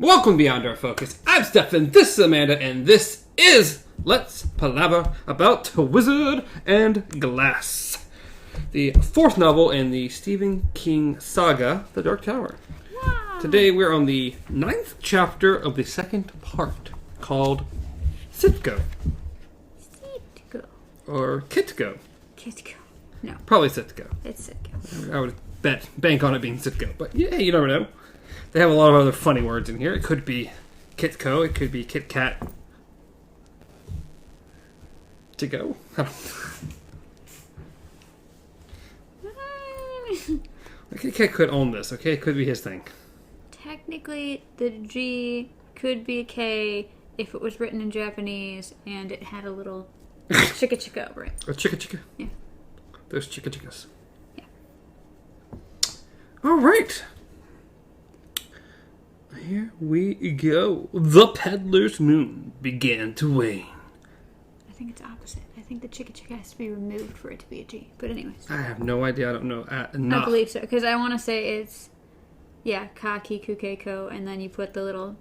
Welcome Beyond Our Focus. I'm Stefan, this is Amanda, and this is Let's Palaver about Wizard and Glass, the fourth novel in the Stephen King saga, The Dark Tower. Wow. Today we're on the 9th chapter of the second part, called Sitgo. Sitgo. Or Kitgo. Kitgo. No. Probably Sitgo. It's Sitgo. I would bank on it being Sitgo, but yeah, you never know. They have a lot of other funny words in here. It could be Kitco, it could be Kit Kat. To go? I don't know. Kit Kat could own this, okay? It could be his thing. Technically, the G could be a K if it was written in Japanese and it had a little chicka chicka over it. A chicka chicka? Yeah. There's chicka chickas. Yeah. Alright. Here we go. The peddler's moon began to wane. I think it's opposite. I think the chicka chicka has to be removed for it to be a G. But anyways. I have no idea. I don't know. I believe so. Because I want to say it's, ka, ki, ku, ke, ko, and then you put the little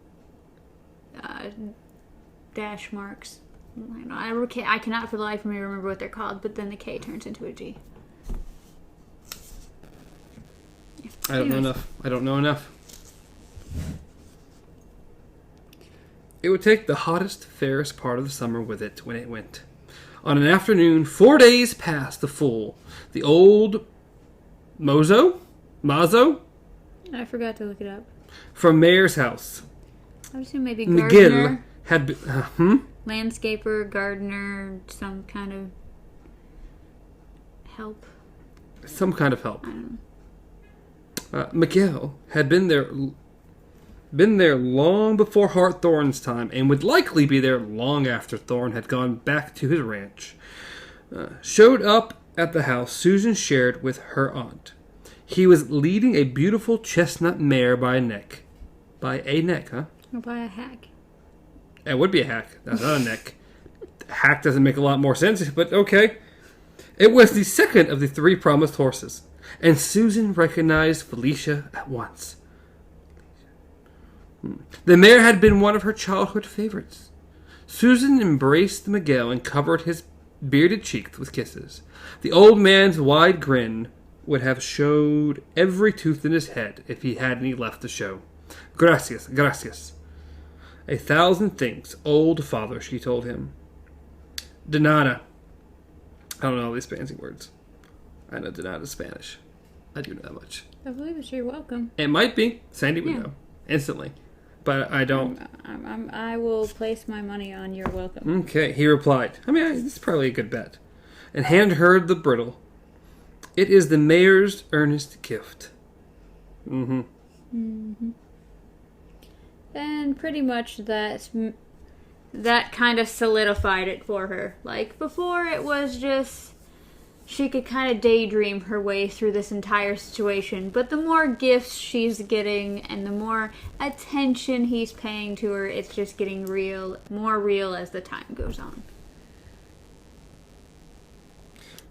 dash marks. I cannot for the life of me remember what they're called, but then the K turns into a G. Yeah. I don't know enough. It would take the hottest, fairest part of the summer with it when it went. On an afternoon, 4 days past the full, the old Mazo? I forgot to look it up. From Mayor's house. I would assume maybe McGill gardener, had been, landscaper, gardener, some kind of help. Some kind of help. I don't know. McGill had been there long before Hartthorn's time, and would likely be there long after Thorn had gone back to his ranch. Showed up at the house Susan shared with her aunt. He was leading a beautiful chestnut mare by a neck. By a neck, huh? Or by a hack. It would be a hack. That's not a neck. Hack doesn't make a lot more sense, but okay. It was the second of the 3 promised horses, and Susan recognized Felicia at once. The mare had been one of her childhood favorites. Susan embraced Miguel and covered his bearded cheeks with kisses. The old man's wide grin would have showed every tooth in his head if he had any left to show. Gracias, gracias. 1,000 thanks, old father, she told him. De nada. I don't know all these fancy words. I know de nada is Spanish. I do know that much. I believe it's you're welcome. It might be. Sandy would know. Instantly. But I don't. I will place my money on you're welcome. Okay, he replied. This is probably a good bet. And handed her the bridle. It is the mayor's earnest gift. Mm-hmm. Mm-hmm. And pretty much that kind of solidified it for her. Like, before it was just... She could kind of daydream her way through this entire situation, but the more gifts she's getting and the more attention he's paying to her, it's just getting more real as the time goes on.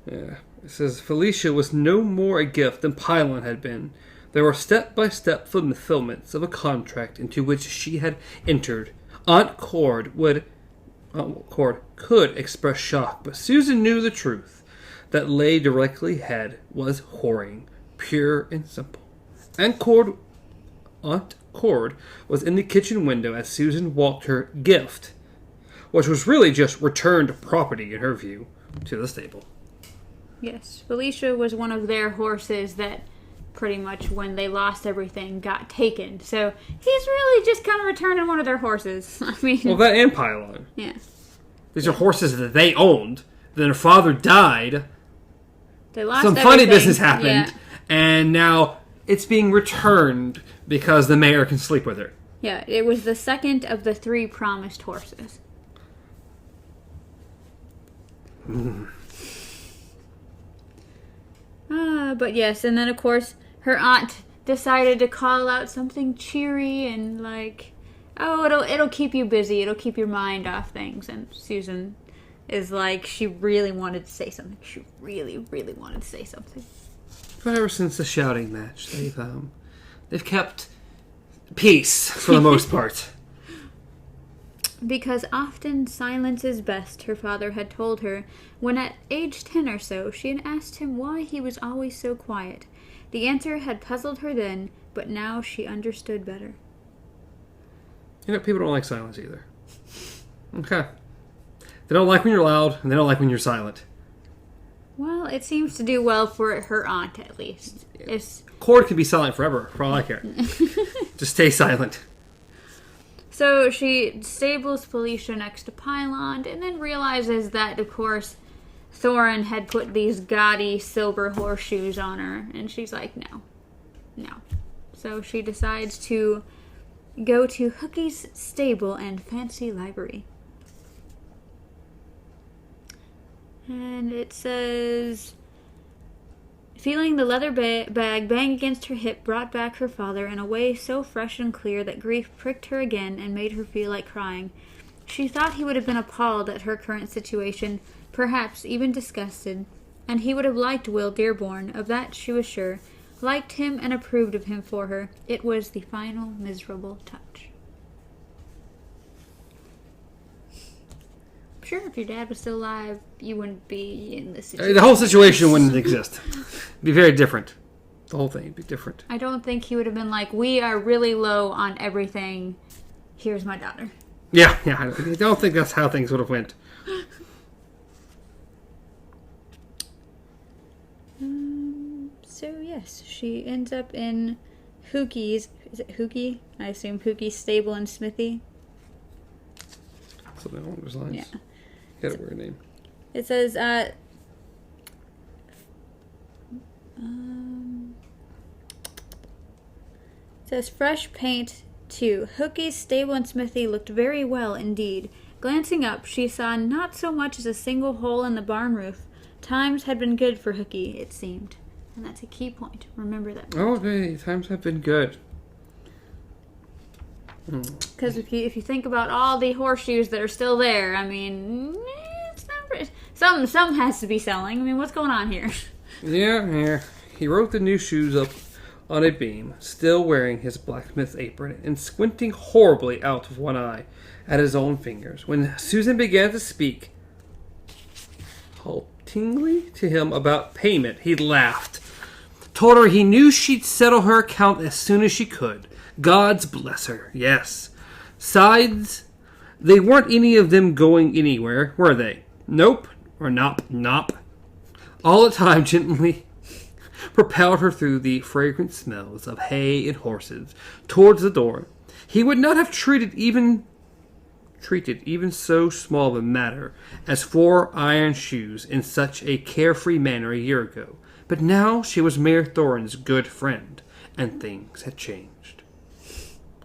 Yeah. It says, Felicia was no more a gift than Pylon had been. There were step-by-step fulfillments of a contract into which she had entered. Aunt Cord could express shock, but Susan knew the truth. That lay directly ahead was whoring, pure and simple. Aunt Cord was in the kitchen window as Susan walked her gift, which was really just returned property in her view, to the stable. Yes, Felicia was one of their horses that pretty much when they lost everything got taken. So he's really just kind of returning one of their horses. Well, that and Pylon. Yeah. These are horses that they owned. Then their father died. They lost some everything. Funny business happened, yeah. And now it's being returned because the mayor can sleep with her. Yeah, it was the second of the 3 promised horses. But yes, and then of course her aunt decided to call out something cheery and like, oh, it'll keep you busy, it'll keep your mind off things, and Susan is like, she really wanted to say something. She really, really wanted to say something. But ever since the shouting match, they've kept peace for the most part. Because often silence is best, her father had told her, when at age 10 or so she had asked him why he was always so quiet. The answer had puzzled her then, but now she understood better. You know, people don't like silence either. Okay. They don't like when you're loud, and they don't like when you're silent. Well, it seems to do well for her aunt, at least. Cord can be silent forever, for all I care. Just stay silent. So she stables Felicia next to Pylon, and then realizes that, of course, Thorin had put these gaudy silver horseshoes on her, and she's like, no. So she decides to go to Hookie's stable and fancy library. And it says, feeling the leather bag bang against her hip brought back her father in a way so fresh and clear that grief pricked her again and made her feel like crying. She thought he would have been appalled at her current situation, perhaps even disgusted, and he would have liked Will Dearborn, of that she was sure, liked him and approved of him for her. It was the final miserable touch. I'm sure if your dad was still alive, you wouldn't be in this situation. The whole situation wouldn't exist. It'd be very different. The whole thing would be different. I don't think he would have been like, we are really low on everything. Here's my daughter. Yeah, I don't think that's how things would have went. So yes, she ends up in Hookie's, is it Hookie? I assume Hookie's stable and smithy. Something along those lines. Yeah. Got a weird name. It says, fresh paint too. Hookie's stable and smithy looked very well indeed. Glancing up, she saw not so much as a single hole in the barn roof. Times had been good for Hookie, it seemed. And that's a key point. Remember that. Oh, okay. Times have been good. Because if you think about all the horseshoes that are still there, I mean, it's not some has to be selling. I mean, what's going on here? Yeah. He wrote the new shoes up on a beam, still wearing his blacksmith's apron and squinting horribly out of one eye at his own fingers. When Susan began to speak haltingly to him about payment, he laughed. Told her he knew she'd settle her account as soon as she could. God's bless her, yes. Sides, they weren't any of them going anywhere, were they? Nope, or nop. All the time gently propelled her through the fragrant smells of hay and horses towards the door. He would not have treated even so small a matter as 4 iron shoes in such a carefree manner a year ago. But now she was Mayor Thorin's good friend, and things had changed.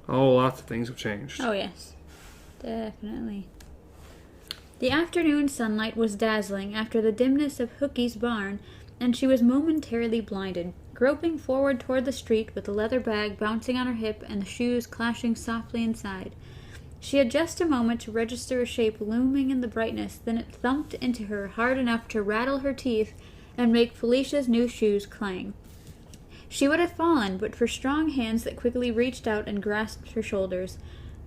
Oh, lots of things have changed. Oh, yes. Definitely. The afternoon sunlight was dazzling after the dimness of Hookie's barn, and she was momentarily blinded, groping forward toward the street with the leather bag bouncing on her hip and the shoes clashing softly inside. She had just a moment to register a shape looming in the brightness, then it thumped into her hard enough to rattle her teeth and make Felicia's new shoes clang. She would have fallen, but for strong hands that quickly reached out and grasped her shoulders.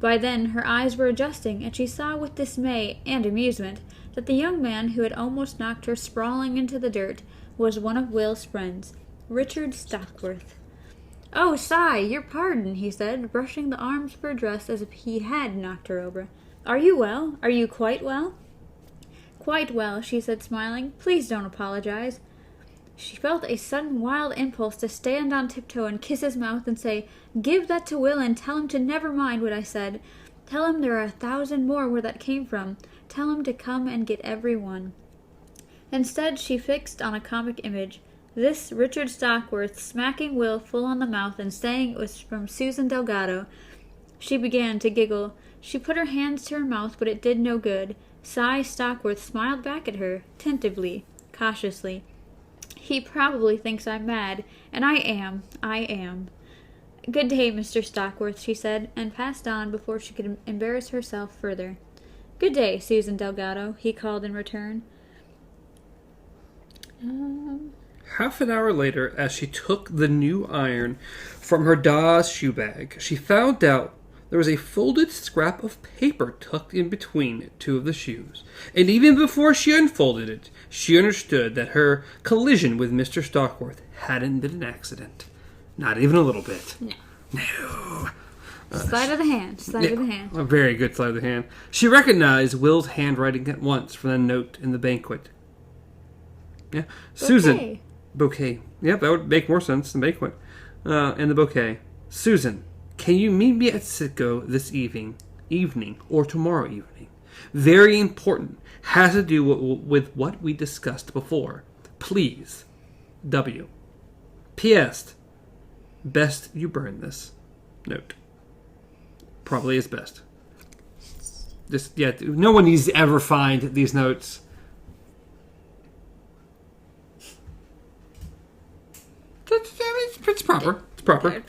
By then her eyes were adjusting, and she saw with dismay and amusement that the young man who had almost knocked her sprawling into the dirt was one of Will's friends, Richard Stockworth. "Oh, Cy, your pardon," he said, brushing the arms of her dress as if he had knocked her over. "Are you well? Are you quite well?" "Quite well," she said, smiling. "Please don't apologize." She felt a sudden wild impulse to stand on tiptoe and kiss his mouth and say, "Give that to Will and tell him to never mind what I said. Tell him there are 1,000 more where that came from. Tell him to come and get every one." Instead, she fixed on a comic image. This Richard Stockworth smacking Will full on the mouth and saying it was from Susan Delgado. She began to giggle. She put her hands to her mouth, but it did no good. Cy Stockworth smiled back at her, tentatively, cautiously. "He probably thinks I'm mad, and I am. Good day, Mr. Stockworth," she said, and passed on before she could embarrass herself further. "Good day, Susan Delgado," he called in return. Half an hour later, as she took the new iron from her Da's shoe bag, she found out there was a folded scrap of paper tucked in between two of the shoes. And even before she unfolded it, she understood that her collision with Mr. Stockworth hadn't been an accident. Not even a little bit. No. Sleight of the hand. Sleight of the hand. A very good sleight of the hand. She recognized Will's handwriting at once from the note in the banquet. Yeah. Susan. Bouquet. Yep, that would make more sense than banquet. And the bouquet. Susan, can you meet me at Sitco this evening or tomorrow evening? Very important. Has to do with what we discussed before. Please. W. P.S. Best you burn this note. Probably is best. No one needs to ever find these notes. It's proper. It's proper.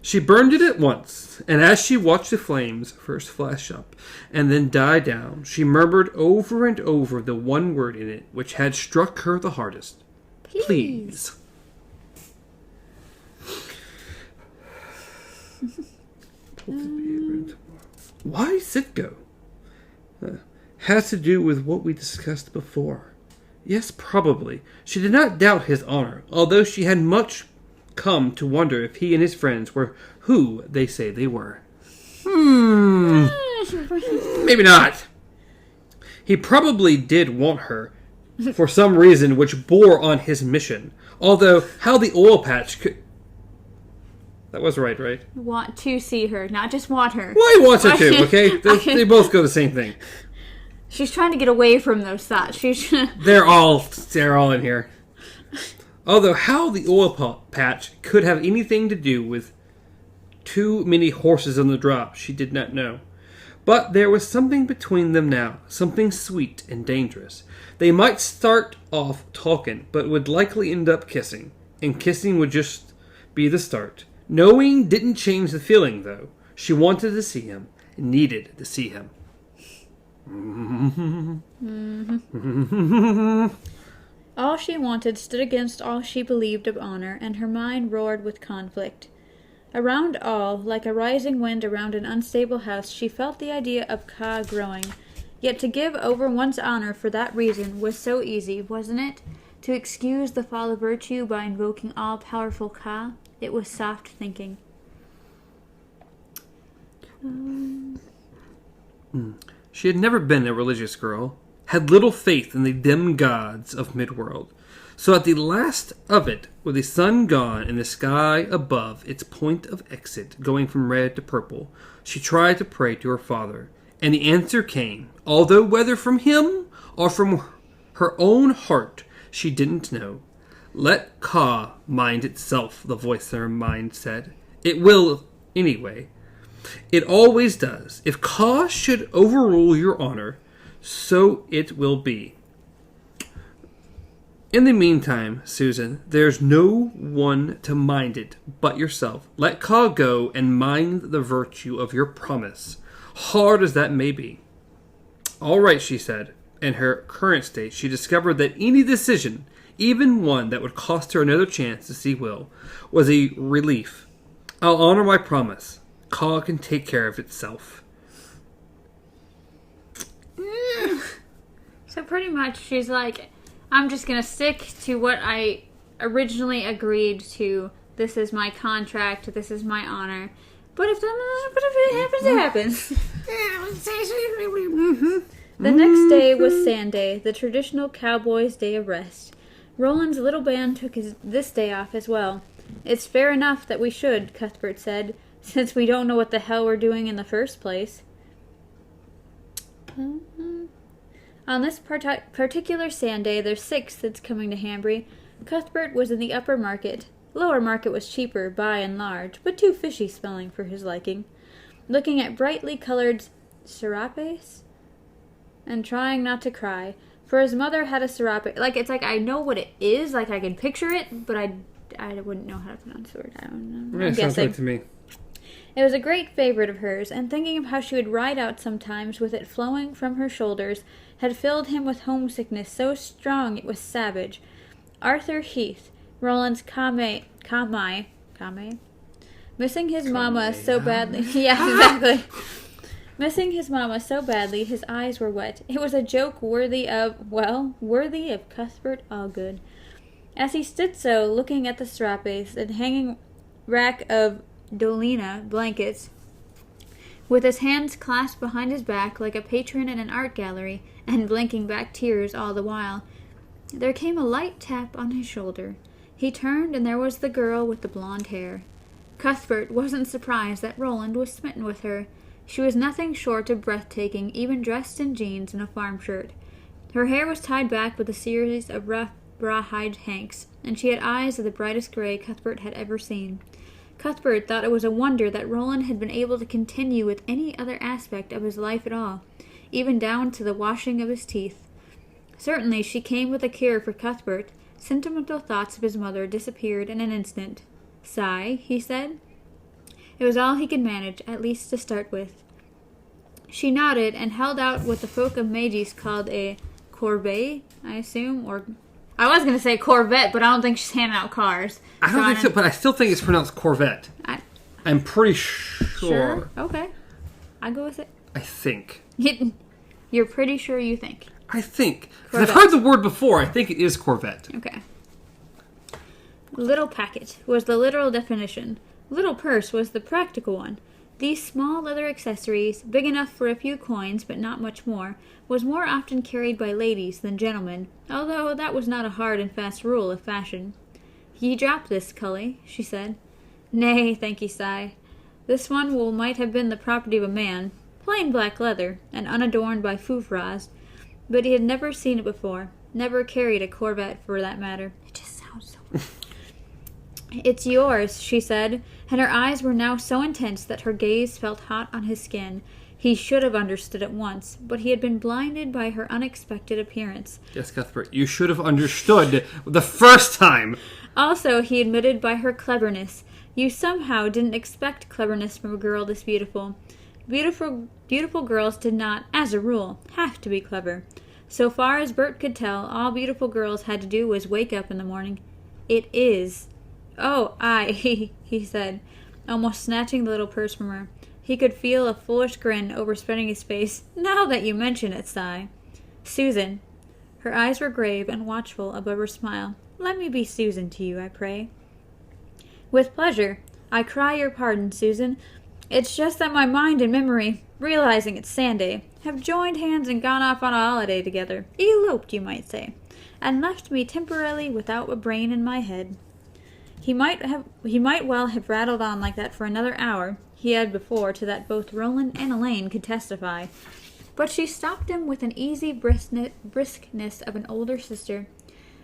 She burned it at once, and as she watched the flames first flash up and then die down, she murmured over and over the one word in it which had struck her the hardest. Please. Why Sitco? Has to do with what we discussed before. Yes, probably. She did not doubt his honor, although she had much come to wonder if he and his friends were who they say they were. Maybe not. He probably did want her for some reason which bore on his mission. Although, how the oil patch could... That was right? Want to see her, not just want her. Well, he wants her too, okay? They both go the same thing. She's trying to get away from those thoughts. They're all in here. Although how the oil patch could have anything to do with too many horses on the drop, she did not know. But there was something between them now, something sweet and dangerous. They might start off talking, but would likely end up kissing. And kissing would just be the start. Knowing didn't change the feeling, though. She wanted to see him, needed to see him. All she wanted stood against all she believed of honor, and her mind roared with conflict. Around all, like a rising wind around an unstable house, she felt the idea of Ka growing. Yet to give over one's honor for that reason was so easy, wasn't it? To excuse the fall of virtue by invoking all-powerful Ka? It was soft thinking. She had never been a religious girl, had little faith in the dim gods of Midworld. So at the last of it, with the sun gone and the sky above its point of exit going from red to purple, she tried to pray to her father. And the answer came, although whether from him or from her own heart, she didn't know. Let Ka mind itself, the voice in her mind said. It will, anyway. It always does. If Ka should overrule your honor, so it will be. In the meantime, Susan, there's no one to mind it but yourself. Let Ka go and mind the virtue of your promise, hard as that may be. All right, she said. In her current state, she discovered that any decision, even one that would cost her another chance to see Will, was a relief. I'll honor my promise. Ka can take care of itself. So pretty much she's like, I'm just going to stick to what I originally agreed to. This is my contract. This is my honor. But if it happens, it happens. The next day was Sunday, the traditional cowboy's day of rest. Roland's little band took this day off as well. It's fair enough that we should, Cuthbert said, since we don't know what the hell we're doing in the first place. On this particular Sunday, their sixth that's coming to Hanbury, Cuthbert was in the upper market. Lower market was cheaper, by and large, but too fishy smelling for his liking. Looking at brightly colored serapes and trying not to cry, for his mother had a serape. It's like I know what it is, like I can picture it, but I wouldn't know how to pronounce the word. I don't know. Yeah, it sounds like to me. It was a great favorite of hers, and thinking of how she would ride out sometimes with it flowing from her shoulders had filled him with homesickness so strong it was savage. Arthur Heath, Roland's Kame, missing his mama so badly. Yeah, exactly. Missing his mama so badly, his eyes were wet. It was a joke worthy of Cuthbert Allgood. As he stood so, looking at the strappes and hanging rack of Dolina blankets, with his hands clasped behind his back like a patron in an art gallery, and blinking back tears all the while, there came a light tap on his shoulder. He turned, and there was the girl with the blonde hair. Cuthbert wasn't surprised that Roland was smitten with her. She was nothing short of breathtaking, even dressed in jeans and a farm shirt. Her hair was tied back with a series of rough rawhide hanks, and she had eyes of the brightest gray Cuthbert had ever seen. Cuthbert thought it was a wonder that Roland had been able to continue with any other aspect of his life at all, even down to the washing of his teeth. Certainly she came with a cure for Cuthbert. Sentimental thoughts of his mother disappeared in an instant. "Sigh," he said. It was all he could manage, at least to start with. She nodded and held out what the folk of Magis called a corbeille, I assume, or... I was going to say Corvette, but I don't think she's handing out cars. I don't think so, but I still think it's pronounced Corvette. I'm pretty sure. Sure? Okay. I go with it. I think. You're pretty sure you think? I think. Because I've heard the word before. I think it is Corvette. Okay. Little packet was the literal definition. Little purse was the practical one. These small leather accessories, big enough for a few coins but not much more, was more often carried by ladies than gentlemen, although that was not a hard and fast rule of fashion. "Ye drop this, Cully," she said. "Nay, thank ye, sigh. This one might have been the property of a man, plain black leather, and unadorned by foufras, but he had never seen it before, never carried a Corvette for that matter." It just sounds so... "It's yours," she said, and her eyes were now so intense that her gaze felt hot on his skin. He should have understood at once, but he had been blinded by her unexpected appearance. Yes, Cuthbert, you should have understood the first time. Also, he admitted by her cleverness. You somehow didn't expect cleverness from a girl this beautiful. Beautiful girls did not, as a rule, have to be clever. So far as Bert could tell, all beautiful girls had to do was wake up in the morning. "It is." "Oh, aye," he said, almost snatching the little purse from her. He could feel a foolish grin overspreading his face. "Now that you mention it, sigh." "Susan." Her eyes were grave and watchful above her smile. "Let me be Susan to you, I pray." "With pleasure. I cry your pardon, Susan. It's just that my mind and memory, realizing it's Sunday, have joined hands and gone off on a holiday together. Eloped, you might say, and left me temporarily without a brain in my head." He might well have rattled on like that for another hour. He had before, to that both Roland and Elaine could testify. But she stopped him with an easy briskness of an older sister.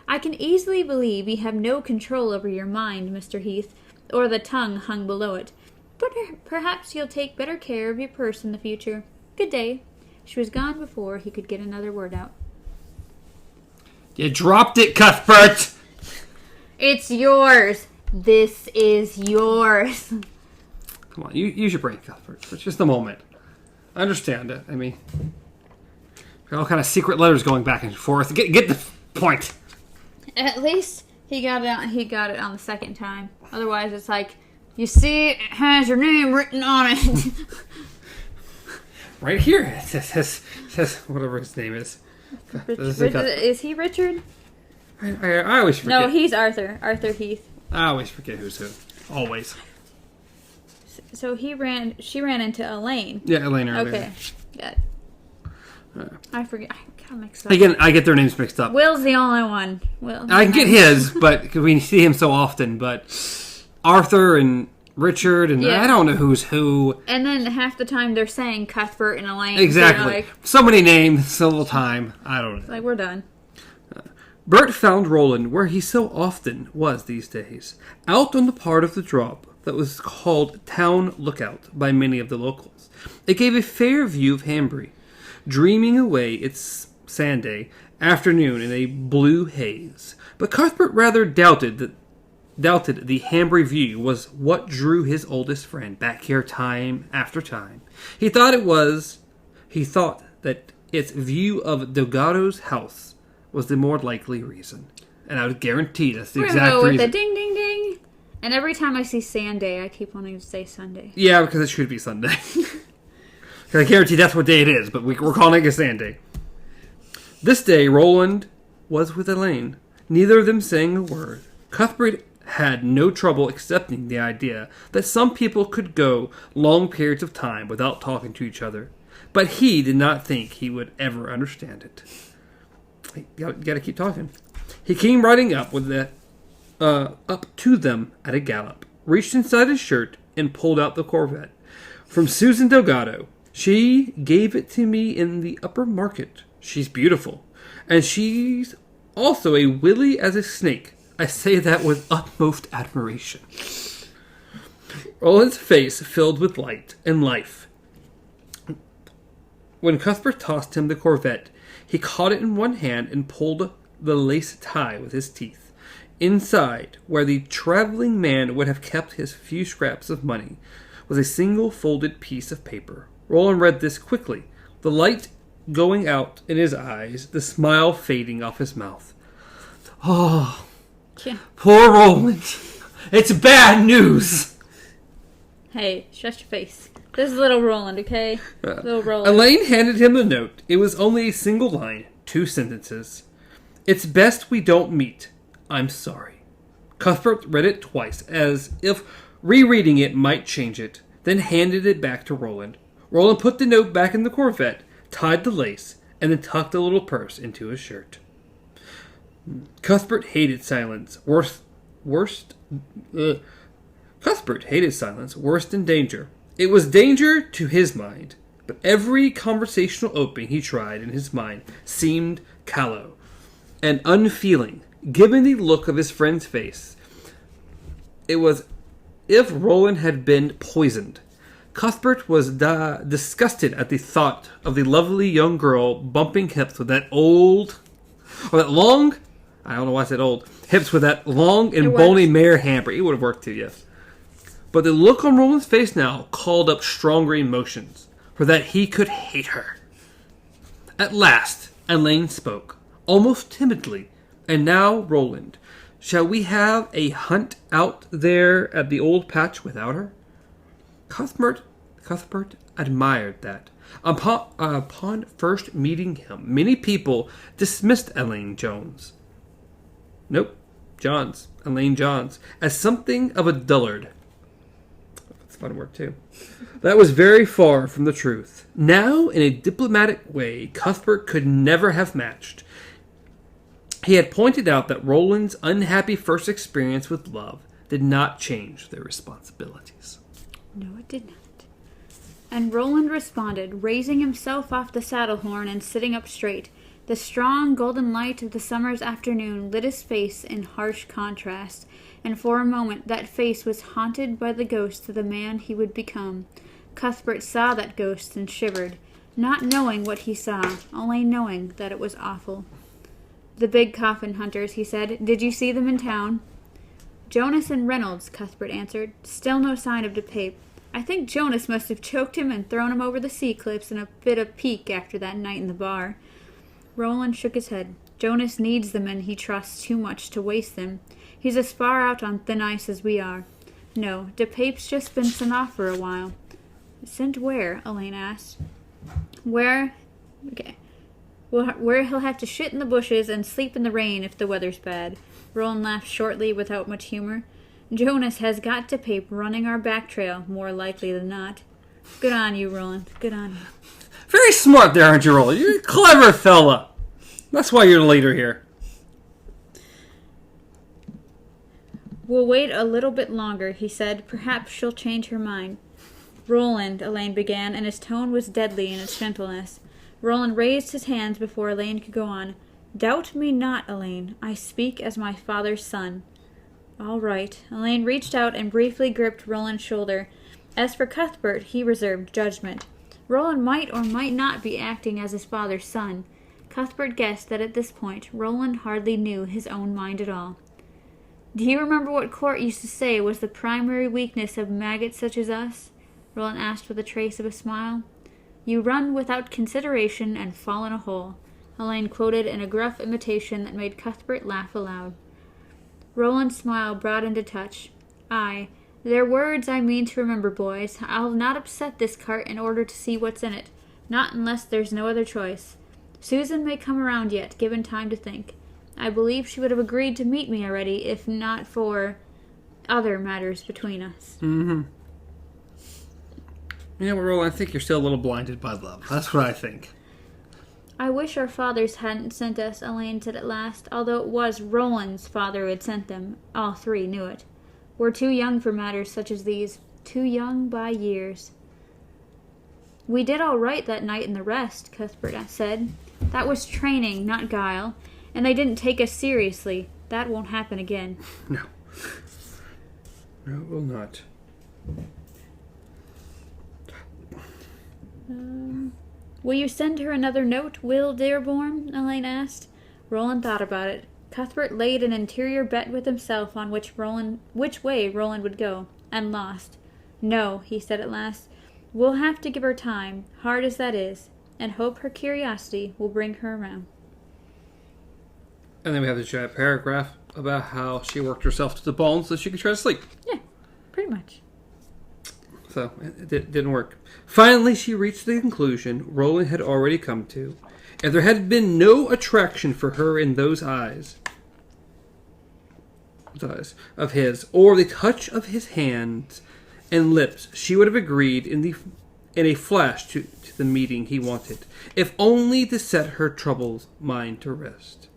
"I can easily believe ye have no control over your mind, Mr. Heath, or the tongue hung below it. But perhaps you'll take better care of your purse in the future. Good day." She was gone before he could get another word out. You dropped it, Cuthbert! "It's yours. This is yours." Come on, use your brain, Cuthbert, for just a moment. I understand it. I mean, got all kind of secret letters going back and forth. Get the point. At least he got it on the second time. Otherwise, it's like, you see, it has your name written on it. Right here, it says whatever his name is. Is he Richard? I always forget. No, he's Arthur. Arthur Heath. I always forget who's who. Always. So she ran into Elaine. Yeah, Elaine earlier. Okay. Got it. I forget. I got mixed up. Again, I get their names mixed up. Will's the only one. Will. I can get his, but because we see him so often. But Arthur and Richard and I don't know who's who. And then half the time they're saying Cuthbert and Elaine. Exactly. So many names, so little time. I don't know. Like, we're done. Bert found Roland where he so often was these days, out on the part of the drop that was called Town Lookout by many of the locals. It gave a fair view of Hanbury, dreaming away its Sunday afternoon in a blue haze. But Cuthbert rather doubted the Hanbury view was what drew his oldest friend back here time after time. He thought that its view of Delgado's house was the more likely reason. And I would guarantee that's the We're gonna exact go with reason. the ding, ding, ding. And every time I see Sunday, I keep wanting to say Sunday. Yeah, because it should be Sunday. I guarantee that's what day it is, but we're calling it Sunday. This day, Roland was with Elaine, neither of them saying a word. Cuthbert had no trouble accepting the idea that some people could go long periods of time without talking to each other, but he did not think he would ever understand it. You gotta keep talking. He came riding up to them at a gallop, reached inside his shirt, and pulled out the Corvette. From Susan Delgado. She gave it to me in the upper market. She's beautiful. And she's also a willy as a snake. I say that with utmost admiration. Roland's face filled with light and life. When Cuthbert tossed him the Corvette, he caught it in one hand and pulled the lace tie with his teeth. Inside, where the traveling man would have kept his few scraps of money, was a single folded piece of paper. Roland read this quickly, the light going out in his eyes, the smile fading off his mouth. Oh, Yeah. poor Roland. It's bad news. Hey, shut your face. This is little Roland, okay? Little Roland. Elaine handed him the note. It was only a single line, 2 sentences. It's best we don't meet. I'm sorry. Cuthbert read it twice, as if rereading it might change it, then handed it back to Roland. Roland put the note back in the Corvette, tied the lace, and then tucked the little purse into his shirt. Cuthbert hated silence. Cuthbert hated silence worse than danger. It was danger to his mind, but every conversational opening he tried in his mind seemed callow and unfeeling. Given the look of his friend's face, it was if Roland had been poisoned. Cuthbert was disgusted at the thought of the lovely young girl bumping hips with that long, I don't know why I said old, hips with that long and bony mare hamper. It would have worked too, yes. But the look on Roland's face now called up stronger emotions, for that he could hate her. At last, Elaine spoke, almost timidly. And now, Roland, shall we have a hunt out there at the old patch without her? Cuthbert admired that. Upon first meeting him, many people dismissed Elaine Johns, as something of a dullard. That's a fun word, too. That was very far from the truth. Now, in a diplomatic way, Cuthbert could never have matched. He had pointed out that Roland's unhappy first experience with love did not change their responsibilities. No, it did not. And Roland responded, raising himself off the saddle horn and sitting up straight. The strong golden light of the summer's afternoon lit his face in harsh contrast, and for a moment that face was haunted by the ghost of the man he would become. Cuthbert saw that ghost and shivered, not knowing what he saw, only knowing that it was awful. The big coffin hunters, he said. Did you see them in town? Jonas and Reynolds, Cuthbert answered. Still no sign of DePape. I think Jonas must have choked him and thrown him over the sea cliffs in a bit of pique after that night in the bar. Roland shook his head. Jonas needs the men he trusts too much to waste them. He's as far out on thin ice as we are. No, DePape's just been sent off for a while. Sent where? Elaine asked. Where? Okay. Where he'll have to shit in the bushes and sleep in the rain if the weather's bad. Roland laughed shortly without much humor. Jonas has got DePape running our back trail, more likely than not. Good on you, Roland. Good on you. Very smart there, aren't you, Roland? You're a clever fella. That's why you're the leader here. We'll wait a little bit longer, he said. Perhaps she'll change her mind. Roland, Elaine began, and his tone was deadly in its gentleness. Roland raised his hands before Elaine could go on. Doubt me not, Elaine. I speak as my father's son. All right. Elaine reached out and briefly gripped Roland's shoulder. As for Cuthbert, he reserved judgment. Roland might or might not be acting as his father's son. Cuthbert guessed that at this point, Roland hardly knew his own mind at all. Do you remember what Court used to say was the primary weakness of maggots such as us? Roland asked with a trace of a smile. You run without consideration and fall in a hole. Elaine quoted in a gruff imitation that made Cuthbert laugh aloud. Roland's smile broadened a touch. Aye, they're words I mean to remember, boys. I'll not upset this cart in order to see what's in it. Not unless there's no other choice. Susan may come around yet, given time to think. I believe she would have agreed to meet me already, if not for other matters between us. Mm-hmm. You know what, Roland? I think you're still a little blinded by love. That's what I think. I wish our fathers hadn't sent us, Elaine said at last, although it was Roland's father who had sent them. All three knew it. We're too young for matters such as these. Too young by years. We did all right that night in the rest, Cuthbert said. That was training, not guile. And they didn't take us seriously. That won't happen again. No. No, it will not. Will you send her another note, Will Dearborn? Elaine asked. Roland thought about it. Cuthbert laid an interior bet with himself on which way Roland would go, and lost. No, he said at last. We'll have to give her time, hard as that is, and hope her curiosity will bring her around. And then we have the giant paragraph about how she worked herself to the bone so she could try to sleep. Yeah, pretty much. So, it didn't work. Finally, she reached the conclusion Roland had already come to. If there had been no attraction for her in those eyes of his, or the touch of his hands and lips, she would have agreed in a flash to the meeting he wanted, if only to set her troubled mind to rest.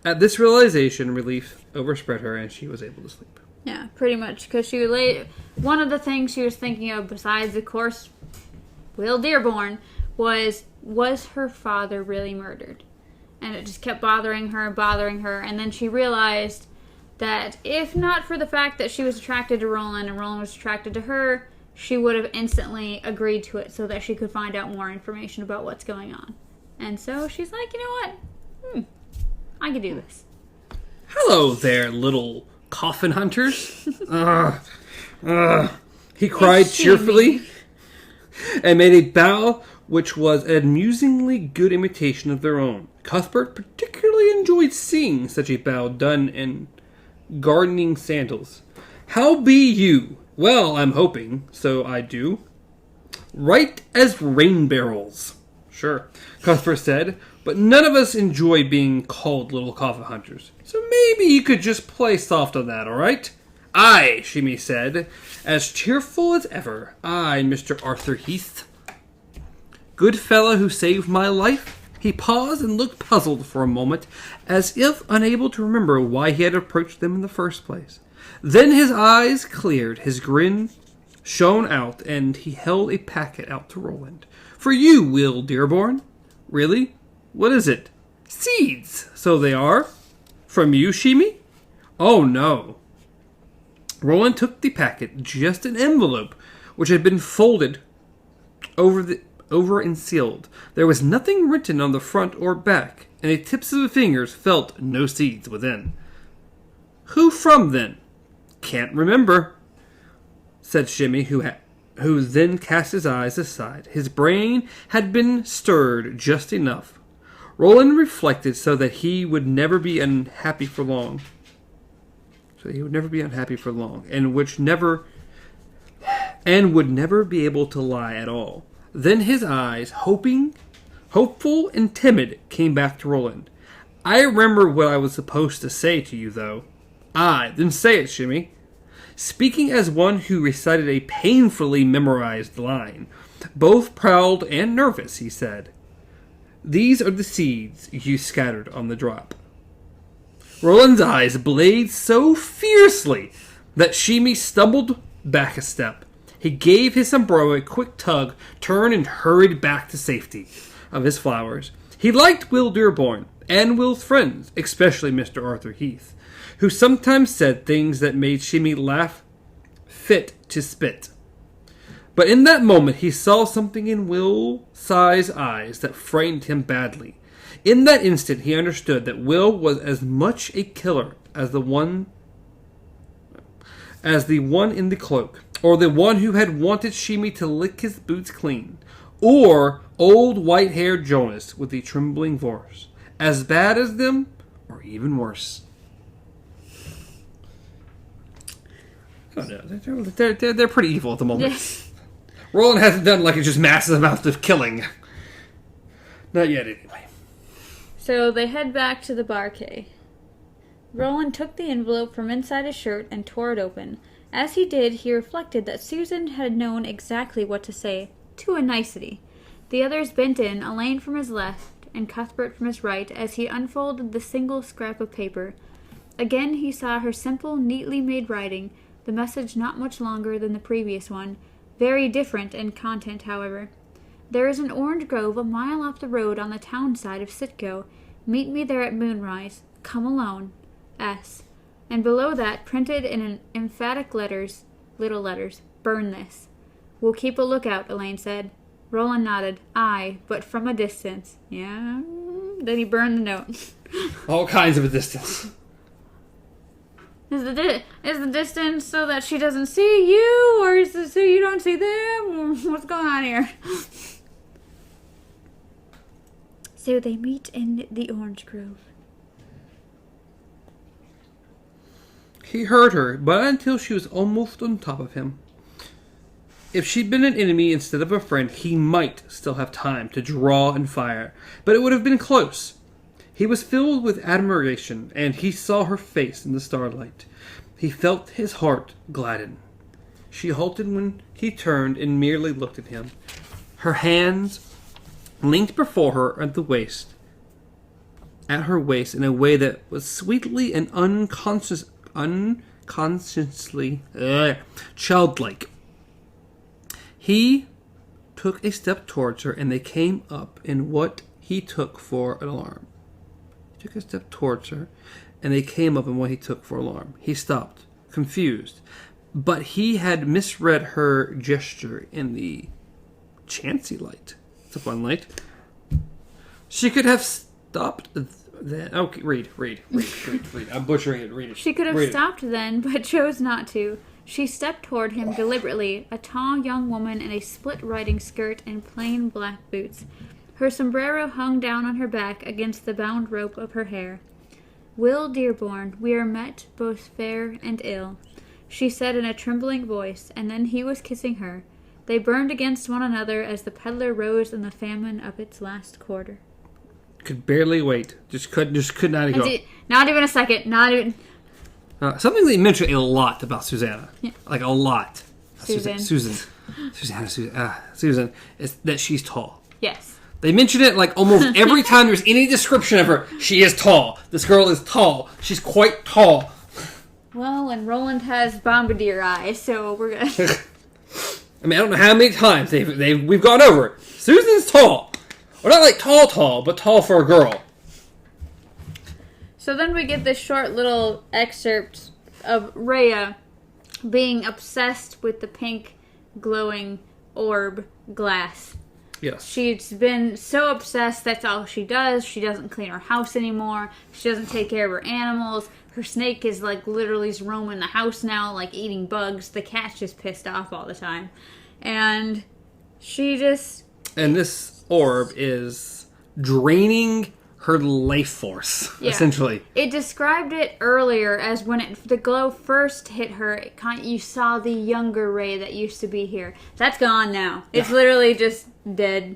At this realization, relief overspread her, and she was able to sleep. Yeah, pretty much, because one of the things she was thinking of, besides, of course, Will Dearborn, was her father really murdered? And it just kept bothering her, and then she realized that if not for the fact that she was attracted to Roland and Roland was attracted to her, she would have instantly agreed to it so that she could find out more information about what's going on. And so she's like, you know what? I can do this. Hello there, little coffin hunters. He cried cheerfully and made a bow which was an amusingly good imitation of their own. Cuthbert particularly enjoyed seeing such a bow done in gardening sandals. How be you? Well, I'm hoping, so I do. Right as rain barrels. Sure, Cuthbert said, but none of us enjoy being called little coffin hunters. So maybe you could just play soft on that, all right? Aye, Shimmy said, as cheerful as ever. Aye, Mr. Arthur Heath. Good fellow who saved my life. He paused and looked puzzled for a moment, as if unable to remember why he had approached them in the first place. Then his eyes cleared, his grin shone out, and he held a packet out to Roland. For you, Will Dearborn. Really? What is it? Seeds, so they are. From you, Shimmy? Oh, no. Roland took the packet, just an envelope, which had been folded over and sealed. There was nothing written on the front or back, and the tips of the fingers felt no seeds within. Who from, then? Can't remember, said Shimmy, who then cast his eyes aside. His brain had been stirred just enough. Roland reflected so that he would never be unhappy for long. And would never be able to lie at all. Then his eyes, hopeful and timid, came back to Roland. I remember what I was supposed to say to you, though. Aye, then say it, Shimmy. Speaking as one who recited a painfully memorized line, both proud and nervous, he said, These are the seeds you scattered on the drop. Roland's eyes blazed so fiercely that Shimmy stumbled back a step. He gave his sombrero a quick tug, turned, and hurried back to safety of his flowers. He liked Will Dearborn and Will's friends, especially Mr. Arthur Heath, who sometimes said things that made Shimmy laugh fit to spit. But in that moment he saw something in Will Si's eyes that frightened him badly. In that instant he understood that Will was as much a killer as the one in the cloak, or the one who had wanted Shimmy to lick his boots clean, or old white-haired Jonas with the trembling voice. As bad as them, or even worse. Oh no, they're pretty evil at the moment. Yes. Roland hasn't done like just massive amounts of killing. Not yet, anyway. So they head back to the barquet. Roland took the envelope from inside his shirt and tore it open. As he did, he reflected that Susan had known exactly what to say, to a nicety. The others bent in, Elaine from his left and Cuthbert from his right, as he unfolded the single scrap of paper. Again he saw her simple, neatly made writing, the message not much longer than the previous one, very different in content, however. There is an orange grove a mile off the road on the town side of Sitco. Meet me there at moonrise. Come alone. S. And below that, printed in an emphatic little letters, burn this. We'll keep a lookout, Elaine said. Roland nodded. Aye, but from a distance. Yeah. Then he burned the note. All kinds of a distance. Is the distance so that she doesn't see you, or is it so you don't see them? What's going on here? So they meet in the orange grove. He heard her, but until she was almost on top of him. If she'd been an enemy instead of a friend, he might still have time to draw and fire, but it would have been close. He was filled with admiration, and he saw her face in the starlight. He felt his heart gladden. She halted when he turned and merely looked at him. Her hands linked before her at her waist in a way that was sweetly and unconsciously childlike. He took a step towards her, and they came up in what he took for an alarm. He took a step towards her, and they came up in what he took for alarm. He stopped, confused, but he had misread her gesture in the chancy light. It's a fun light. She could have stopped then. Okay, read. I'm butchering it. Read it. She could have stopped then, but chose not to. She stepped toward him deliberately, a tall young woman in a split riding skirt and plain black boots. Her sombrero hung down on her back against the bound rope of her hair. Will Dearborn, we are met both fair and ill, she said in a trembling voice, and then he was kissing her. They burned against one another as the peddler rose in the famine of its last quarter. Could barely wait. Just could not go. Not even a second. Not even. Something they mention a lot about Susanna. Yeah. Like a lot. Susan, is that she's tall. Yes. They mention it like almost every time there's any description of her. She is tall. This girl is tall. She's quite tall. Well, and Roland has bombardier eyes, so we're good. I mean, I don't know how many times we've gone over it. Susan's tall. Well, not like tall, but tall for a girl. So then we get this short little excerpt of Rhea being obsessed with the pink glowing orb glass. Yes. She's been so obsessed that's all she does. She doesn't clean her house anymore. She doesn't take care of her animals. Her snake is like literally roaming the house now, like eating bugs. The cat's just pissed off all the time. And she just... And this orb is draining her life force, essentially. It described it earlier as when the glow first hit her, you saw the younger Ray that used to be here. That's gone now. It's literally just dead.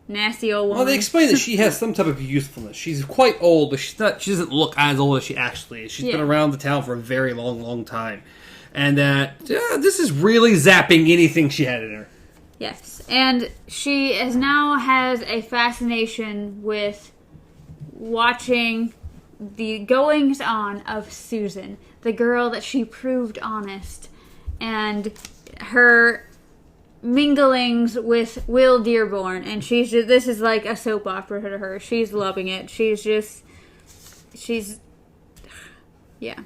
Nasty old woman. Well, they explain that she has some type of youthfulness. She's quite old, but she doesn't look as old as she actually is. She's been around the town for a very long, long time. And that this is really zapping anything she had in her. Yes. And she has a fascination with watching the goings on of Susan, the girl that she proved honest, and her minglings with Will Dearborn, and this is like a soap opera to her. She's loving it. Yeah.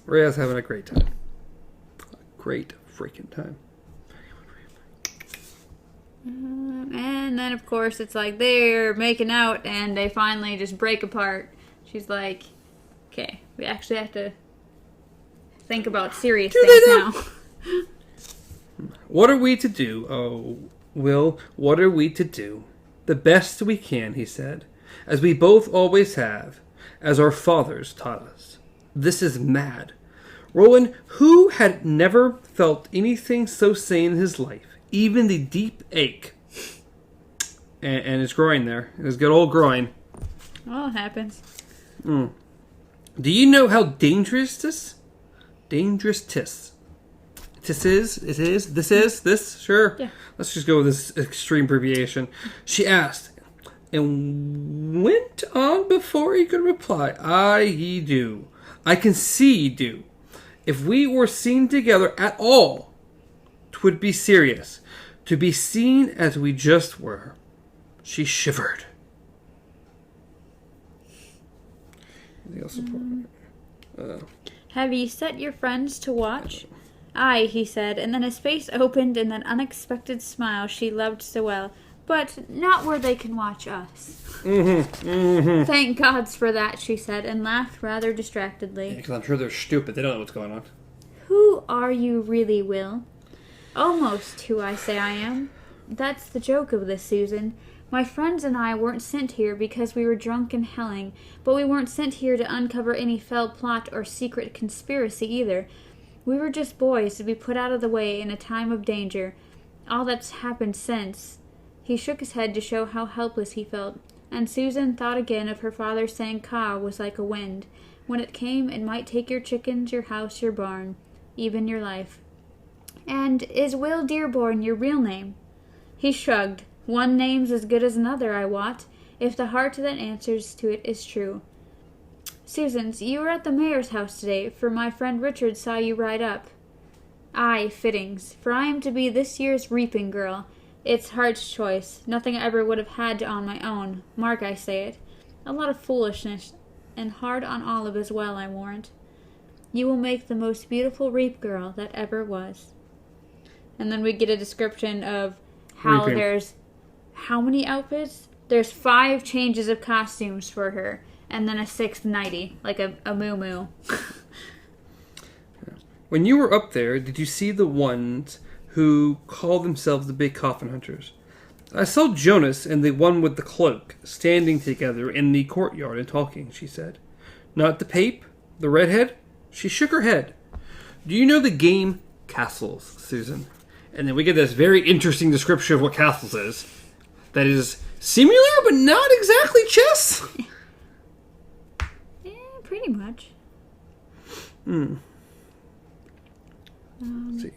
Rhea's having a great time. A great freaking time. And then, of course, it's like they're making out, and they finally just break apart. She's like, okay, we actually have to think about serious things now. What are we to do? Oh, Will, what are we to do? The best we can, he said. as we both always have, as our fathers taught us. This is mad. Roland, who had never felt anything so sane in his life, even the deep ache, and his groin there, his good old groin. Well, it happens. Do you know how dangerous this is? Sure. Yeah. Let's just go with this extreme abbreviation. She asked, and went on before he could reply. Aye, ye do. I can see ye do. If we were seen together at all, 'twould be serious. To be seen as we just were. She shivered. Anything else important? Have ye set your friends to watch? Aye, he said, and then his face opened in that unexpected smile she loved so well. But not where they can watch us. Thank gods for that, she said, and laughed rather distractedly. Because I'm sure they're stupid. They don't know what's going on. Who are you really, Will? Almost who I say I am. That's the joke of this, Susan. My friends and I weren't sent here because we were drunk and helling, but we weren't sent here to uncover any fell plot or secret conspiracy either. We were just boys to be put out of the way in a time of danger. All that's happened since... He shook his head to show how helpless he felt, and Susan thought again of her father saying Ka was like a wind. When it came, it might take your chickens, your house, your barn, even your life. And is Will Dearborn your real name? He shrugged. One name's as good as another, I wot, if the heart that answers to it is true. Susans, you were at the mayor's house today, for my friend Richard saw you ride up. Aye, fittings, for I am to be this year's reaping girl. It's Hart's choice. Nothing I ever would have had on my own. Mark, I say it. A lot of foolishness, and hard on Olive as well, I warrant. You will make the most beautiful reap girl that ever was. And then we get a description of how Reaping. There's... How many outfits? There's 5 changes of costumes for her, and then a 6th nightie, like a moo-moo. When you were up there, did you see the ones who call themselves the Big Coffin Hunters? I saw Jonas and the one with the cloak standing together in the courtyard and talking, she said. Not the Pape? The redhead? She shook her head. Do you know the game Castles, Susan? And then we get this very interesting description of what Castles is. That is similar, but not exactly chess. Yeah, pretty much. Let's see.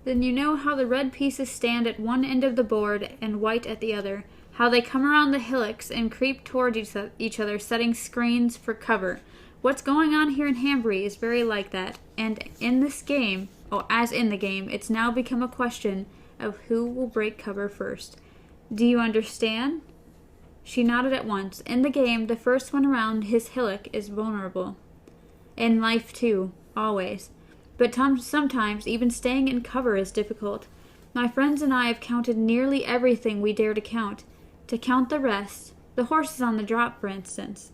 Then you know how the red pieces stand at one end of the board and white at the other. How they come around the hillocks and creep toward each other, setting screens for cover. What's going on here in Hambry is very like that. And in this game, as in the game, it's now become a question of who will break cover first. Do you understand? She nodded at once. In the game, the first one around his hillock is vulnerable. In life, too. Always. But sometimes even staying in cover is difficult. My friends and I have counted nearly everything we dare to count. To count the rest, the horses on the drop, for instance.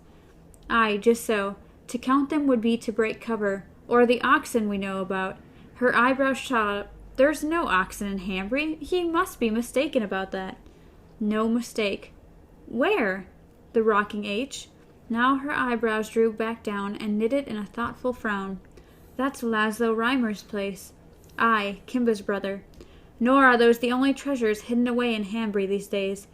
Aye, just so. To count them would be to break cover. Or the oxen we know about. Her eyebrows shot up. There's no oxen in Hambry. He must be mistaken about that. No mistake. Where? The rocking H. Now her eyebrows drew back down and knitted in a thoughtful frown. That's Laszlo Reimer's place. Aye, Kimba's brother. Nor are those the only treasures hidden away in Hambry these days.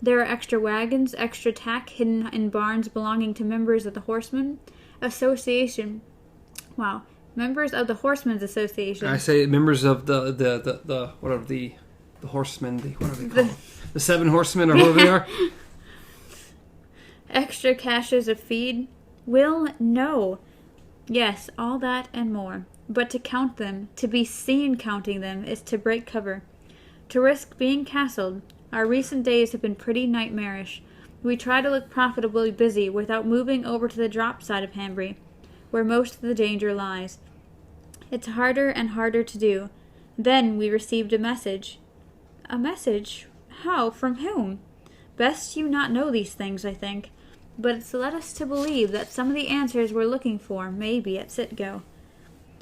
There are extra wagons, extra tack hidden in barns belonging to members of the Horsemen Association. Wow. Members of the Horsemen's Association. I say members of the horsemen, what are they called? The 7 horsemen, or whoever they are. Extra caches of feed? Will, no. Yes, all that and more. But to count them, to be seen counting them, is to break cover. To risk being castled. Our recent days have been pretty nightmarish. We try to look profitably busy without moving over to the drop side of Hambry, where most of the danger lies. It's harder and harder to do. Then we received a message. A message? How? From whom? Best you not know these things, I think. But it's led us to believe that some of the answers we're looking for may be at Sitgo.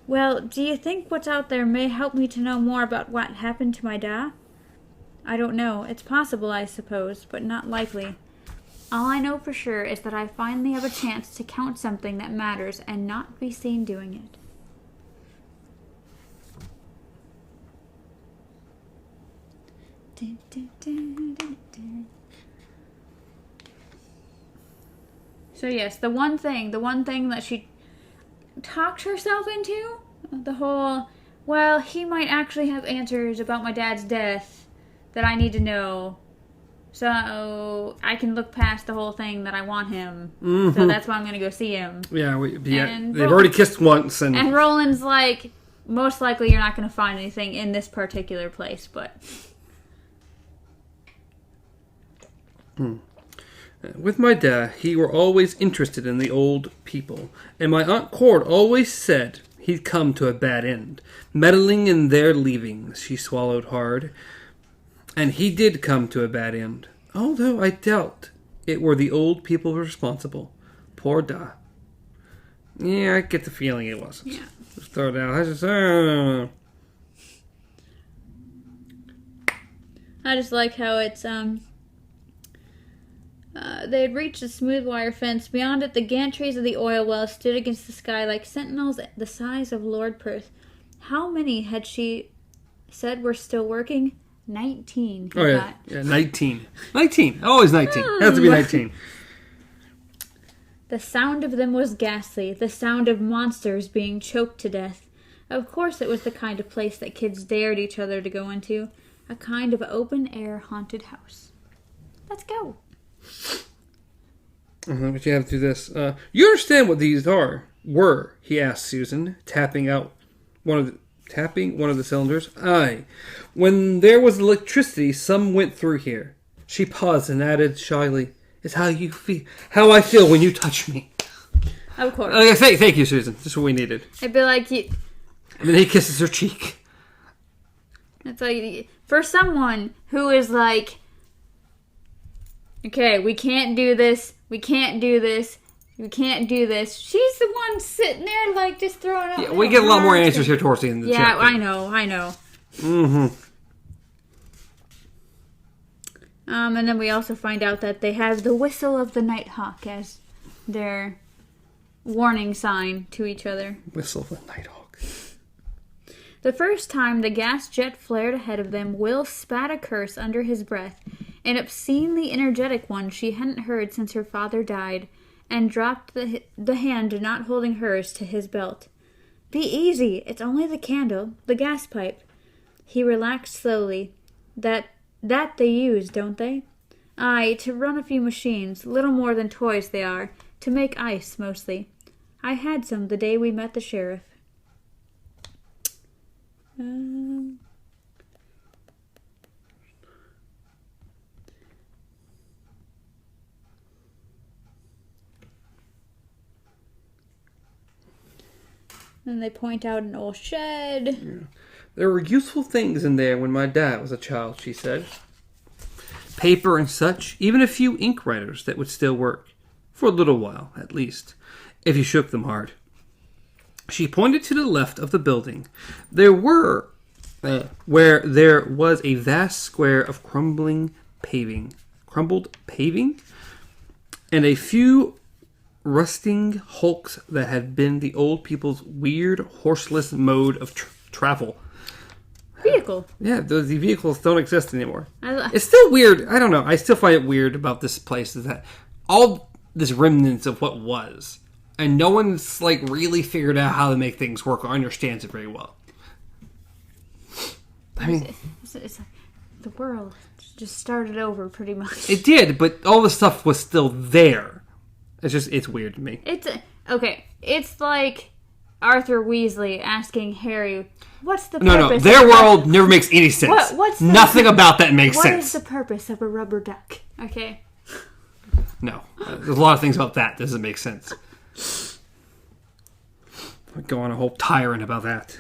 Well, do you think what's out there may help me to know more about what happened to my da? I don't know. It's possible, I suppose, but not likely. All I know for sure is that I finally have a chance to count something that matters and not be seen doing it. So yes, the one thing that she talked herself into, the whole, well, he might actually have answers about my dad's death that I need to know, so I can look past the whole thing that I want him. Mm-hmm. So that's why I'm going to go see him. Yeah, they've already kissed once. And Roland's like, most likely you're not going to find anything in this particular place, but... With my dad, he were always interested in the old people, and my Aunt Cord always said he'd come to a bad end, meddling in their leavings. She swallowed hard, and he did come to a bad end, although I doubt it were the old people responsible. Poor Da. Yeah, I get the feeling it wasn't. Yeah. Just throw it out. I just like how it's, they had reached a smooth wire fence. Beyond it, the gantries of the oil wells stood against the sky like sentinels the size of Lord Perth. How many had she said were still working? 19. Oh, yeah. 19. 19. Always 19. It has to be 19. The sound of them was ghastly. The sound of monsters being choked to death. Of course it was the kind of place that kids dared each other to go into. A kind of open-air haunted house. Let's go. But you have to do this. You understand what these were? He asked Susan, tapping one of the cylinders. Aye. When there was electricity, some went through here. She paused and added shyly, "It's how I feel when you touch me." Of course. Thank you, Susan. This is what we needed. It'd be like you. And then he kisses her cheek. It's like, for someone who is like, okay, we can't do this. We can't do this. We can't do this. She's the one sitting there, like, just throwing out. Yeah, we get a lot more answers here towards the end of the chapter. Yeah, I know. Mm-hmm. And then we also find out that they have the whistle of the Nighthawk as their warning sign to each other. Whistle of the Nighthawk. The first time the gas jet flared ahead of them, Will spat a curse under his breath, an obscenely energetic one she hadn't heard since her father died, and dropped the hand not holding hers to his belt. Be easy, it's only the candle, the gas pipe. He relaxed slowly. That they use, don't they? Aye, to run a few machines, little more than toys they are, to make ice, mostly. I had some the day we met the sheriff. Then they point out an old shed. Yeah. There were useful things in there when my dad was a child, she said. Paper and such, even a few ink writers that would still work. For a little while, at least, if you shook them hard. She pointed to the left of the building. Where there was a vast square of crumbled paving, and a few rusting hulks that had been the old people's weird horseless mode of travel. Vehicle. Yeah, the vehicles don't exist anymore. It's still weird. I don't know. I still find it weird about this place is that all this remnants of what was, and no one's like really figured out how to make things work or understands it very well. I mean, it's like the world just started over pretty much. It did, but all the stuff was still there. It's weird to me. It's like Arthur Weasley asking Harry, "What's the purpose?" No, their world never makes any sense. Nothing about that makes sense. What is the purpose of a rubber duck? Okay. No, there's a lot of things about that doesn't make sense. I'd go on a whole tirade about that.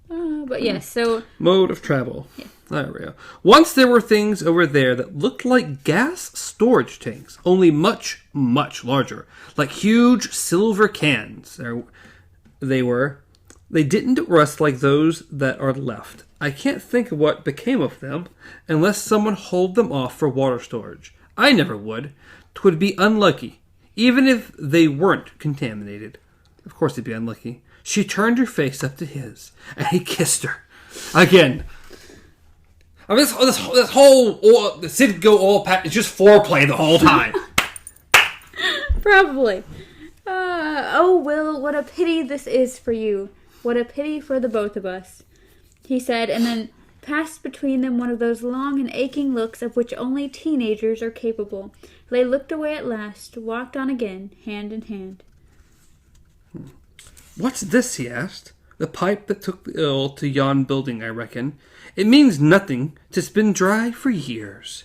But yes, so mode of travel. Yeah. There we go. Once there were things over there that looked like gas storage tanks, only much, much larger, like huge silver cans. They were. They didn't rust like those that are left. I can't think of what became of them, unless someone hauled them off for water storage. I never would. 'Twould be unlucky, even if they weren't contaminated. Of course it'd be unlucky. She turned her face up to his, and he kissed her. Again. I mean, this whole the Citgo oil pack is just foreplay the whole time. Probably. Oh, Will, what a pity this is for you. What a pity for the both of us, he said, and then passed between them one of those long and aching looks of which only teenagers are capable. They looked away at last, walked on again, hand in hand. What's this, he asked. The pipe that took the ill to yon building, I reckon. It means nothing. 'Tis been dry for years.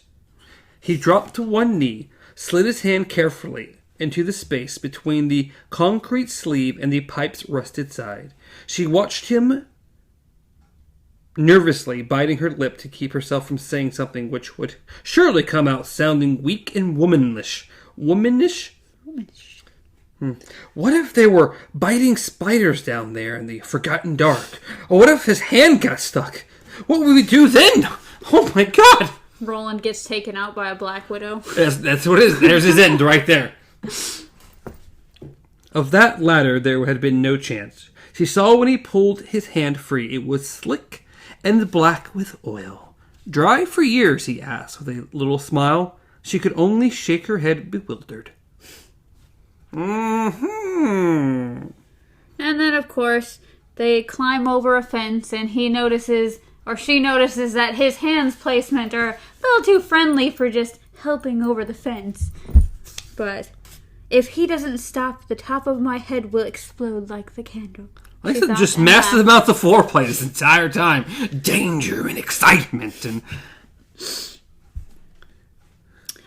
He dropped to one knee, slid his hand carefully into the space between the concrete sleeve and the pipe's rusted side. She watched him nervously, biting her lip to keep herself from saying something which would surely come out sounding weak and womanish. Womanish? What if they were biting spiders down there in the forgotten dark? Or what if his hand got stuck? What would we do then? Oh my god! Roland gets taken out by a black widow. That's what it is. There's his end right there. Of that latter there had been no chance. She saw when he pulled his hand free, it was slick and black with oil. Dry for years, he asked with a little smile. She could only shake her head bewildered. Mm-hmm. And then, of course, they climb over a fence, and he notices, or she notices, that his hand's placement are a little too friendly for just helping over the fence. But if he doesn't stop, the top of my head will explode like the candle. I said just massive amounts of foreplay this entire time. Danger and excitement and...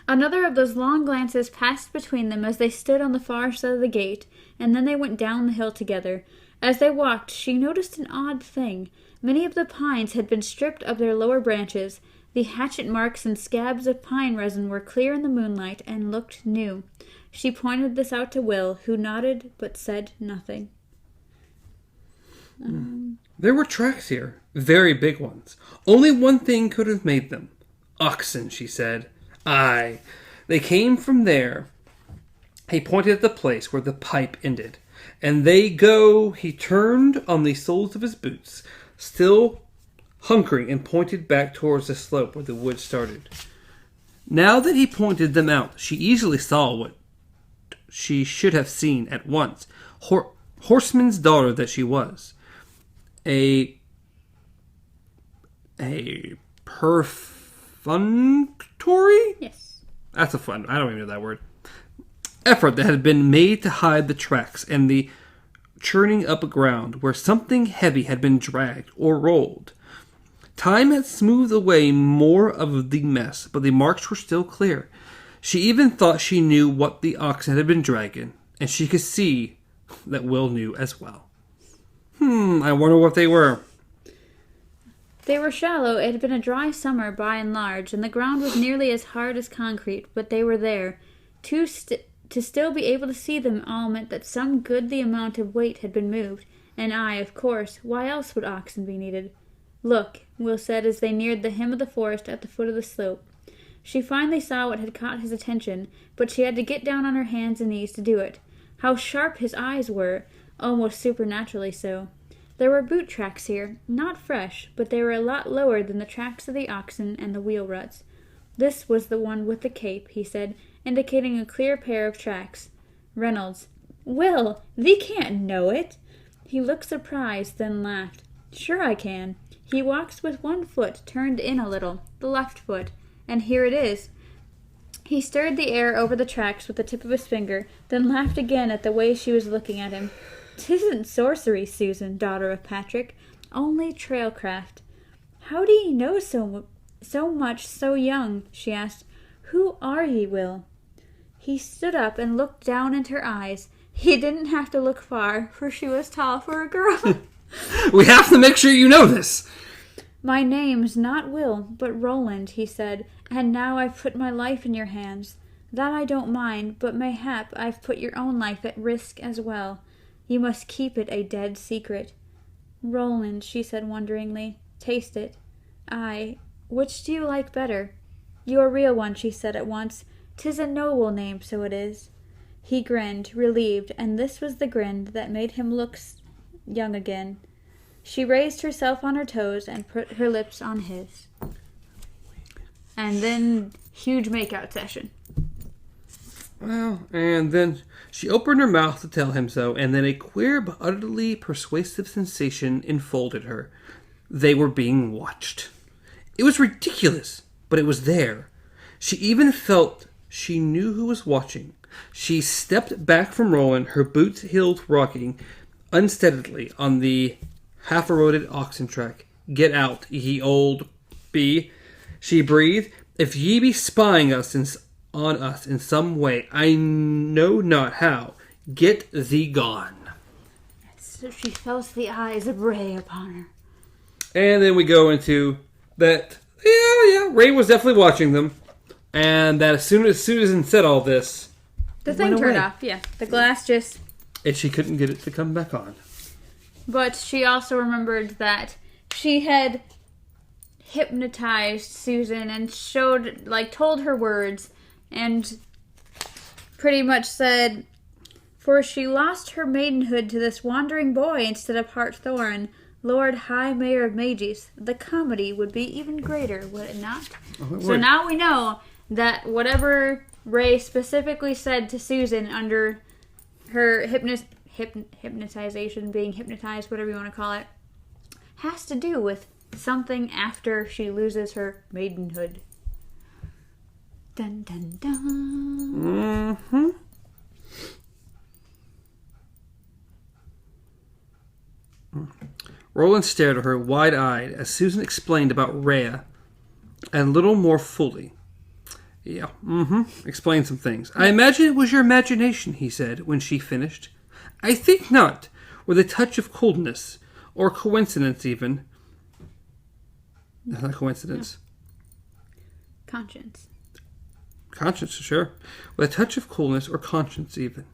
Another of those long glances passed between them as they stood on the far side of the gate, and then they went down the hill together. As they walked, she noticed an odd thing. Many of the pines had been stripped of their lower branches. The hatchet marks and scabs of pine resin were clear in the moonlight and looked new. She pointed this out to Will, who nodded but said nothing. There were tracks here, very big ones. Only one thing could have made them. Oxen, she said. Aye, they came from there. He pointed at the place where the pipe ended. And they go, he turned on the soles of his boots, still hunkering, and pointed back towards the slope where the wood started. Now that he pointed them out, she easily saw what she should have seen at once. Horseman's daughter that she was. A perfunctory? Yes. That's a fun, I don't even know that word. Effort that had been made to hide the tracks and the churning up ground where something heavy had been dragged or rolled. Time had smoothed away more of the mess, but the marks were still clear. She even thought she knew what the oxen had been dragging, and she could see that Will knew as well. I wonder what they were. They were shallow. It had been a dry summer by and large, and the ground was nearly as hard as concrete, but they were there. To still be able to see them all meant that some goodly amount of weight had been moved, and of course, why else would oxen be needed? Look, Will said as they neared the hem of the forest at the foot of the slope. She finally saw what had caught his attention, but she had to get down on her hands and knees to do it. How sharp his eyes were, almost supernaturally so. There were boot tracks here, not fresh, but they were a lot lower than the tracks of the oxen and the wheel ruts. This was the one with the cape, he said, indicating a clear pair of tracks. Reynolds. Will, thee can't know it. He looked surprised, then laughed. Sure I can. He walks with one foot turned in a little, the left foot, and here it is. He stirred the air over the tracks with the tip of his finger, then laughed again at the way she was looking at him. 'Tisn't sorcery, Susan, daughter of Patrick, only trailcraft. How do ye know so much so young? She asked. Who are ye, Will? He stood up and looked down into her eyes. He didn't have to look far, for she was tall for a girl. We have to make sure you know this. My name's not Will, but Roland, he said, and now I've put my life in your hands. That I don't mind, but mayhap I've put your own life at risk as well. You must keep it a dead secret. Roland, she said wonderingly, taste it. Which do you like better? Your real one, she said at once. 'Tis a noble name, so it is." He grinned, relieved, and this was the grin that made him look young again. She raised herself on her toes and put her lips on his. And then, huge makeout session. Well, and then she opened her mouth to tell him so, and then a queer but utterly persuasive sensation enfolded her. They were being watched. It was ridiculous, but it was there. She even felt she knew who was watching. She stepped back from Roland, her boots heeled rocking unsteadily on the half-eroded oxen track. "Get out, ye old bee," she breathed. "If ye be spying on us in some way, I know not how, get thee gone." So she felt the eyes of Ray upon her. And then we go into that, Ray was definitely watching them. And that as soon as Susan said all this, the thing turned off, yeah. The glass just... And she couldn't get it to come back on. But she also remembered that she had hypnotized Susan and told her words and pretty much said, "For she lost her maidenhood to this wandering boy instead of Hartthorn, Lord High Mayor of Mages, the comedy would be even greater, would it not?" So now we know that whatever Ray specifically said to Susan under her hypnotization, being hypnotized, whatever you want to call it, has to do with something after she loses her maidenhood. Dun dun dun. Mm-hmm. Roland stared at her wide-eyed as Susan explained about Rhea and a little more fully. Explained some things. "I imagine it was your imagination," he said when she finished. "I think not. With a touch of coldness. Or coincidence, even." Not coincidence. Conscience. Conscience, sure. With a touch of coolness or conscience, even.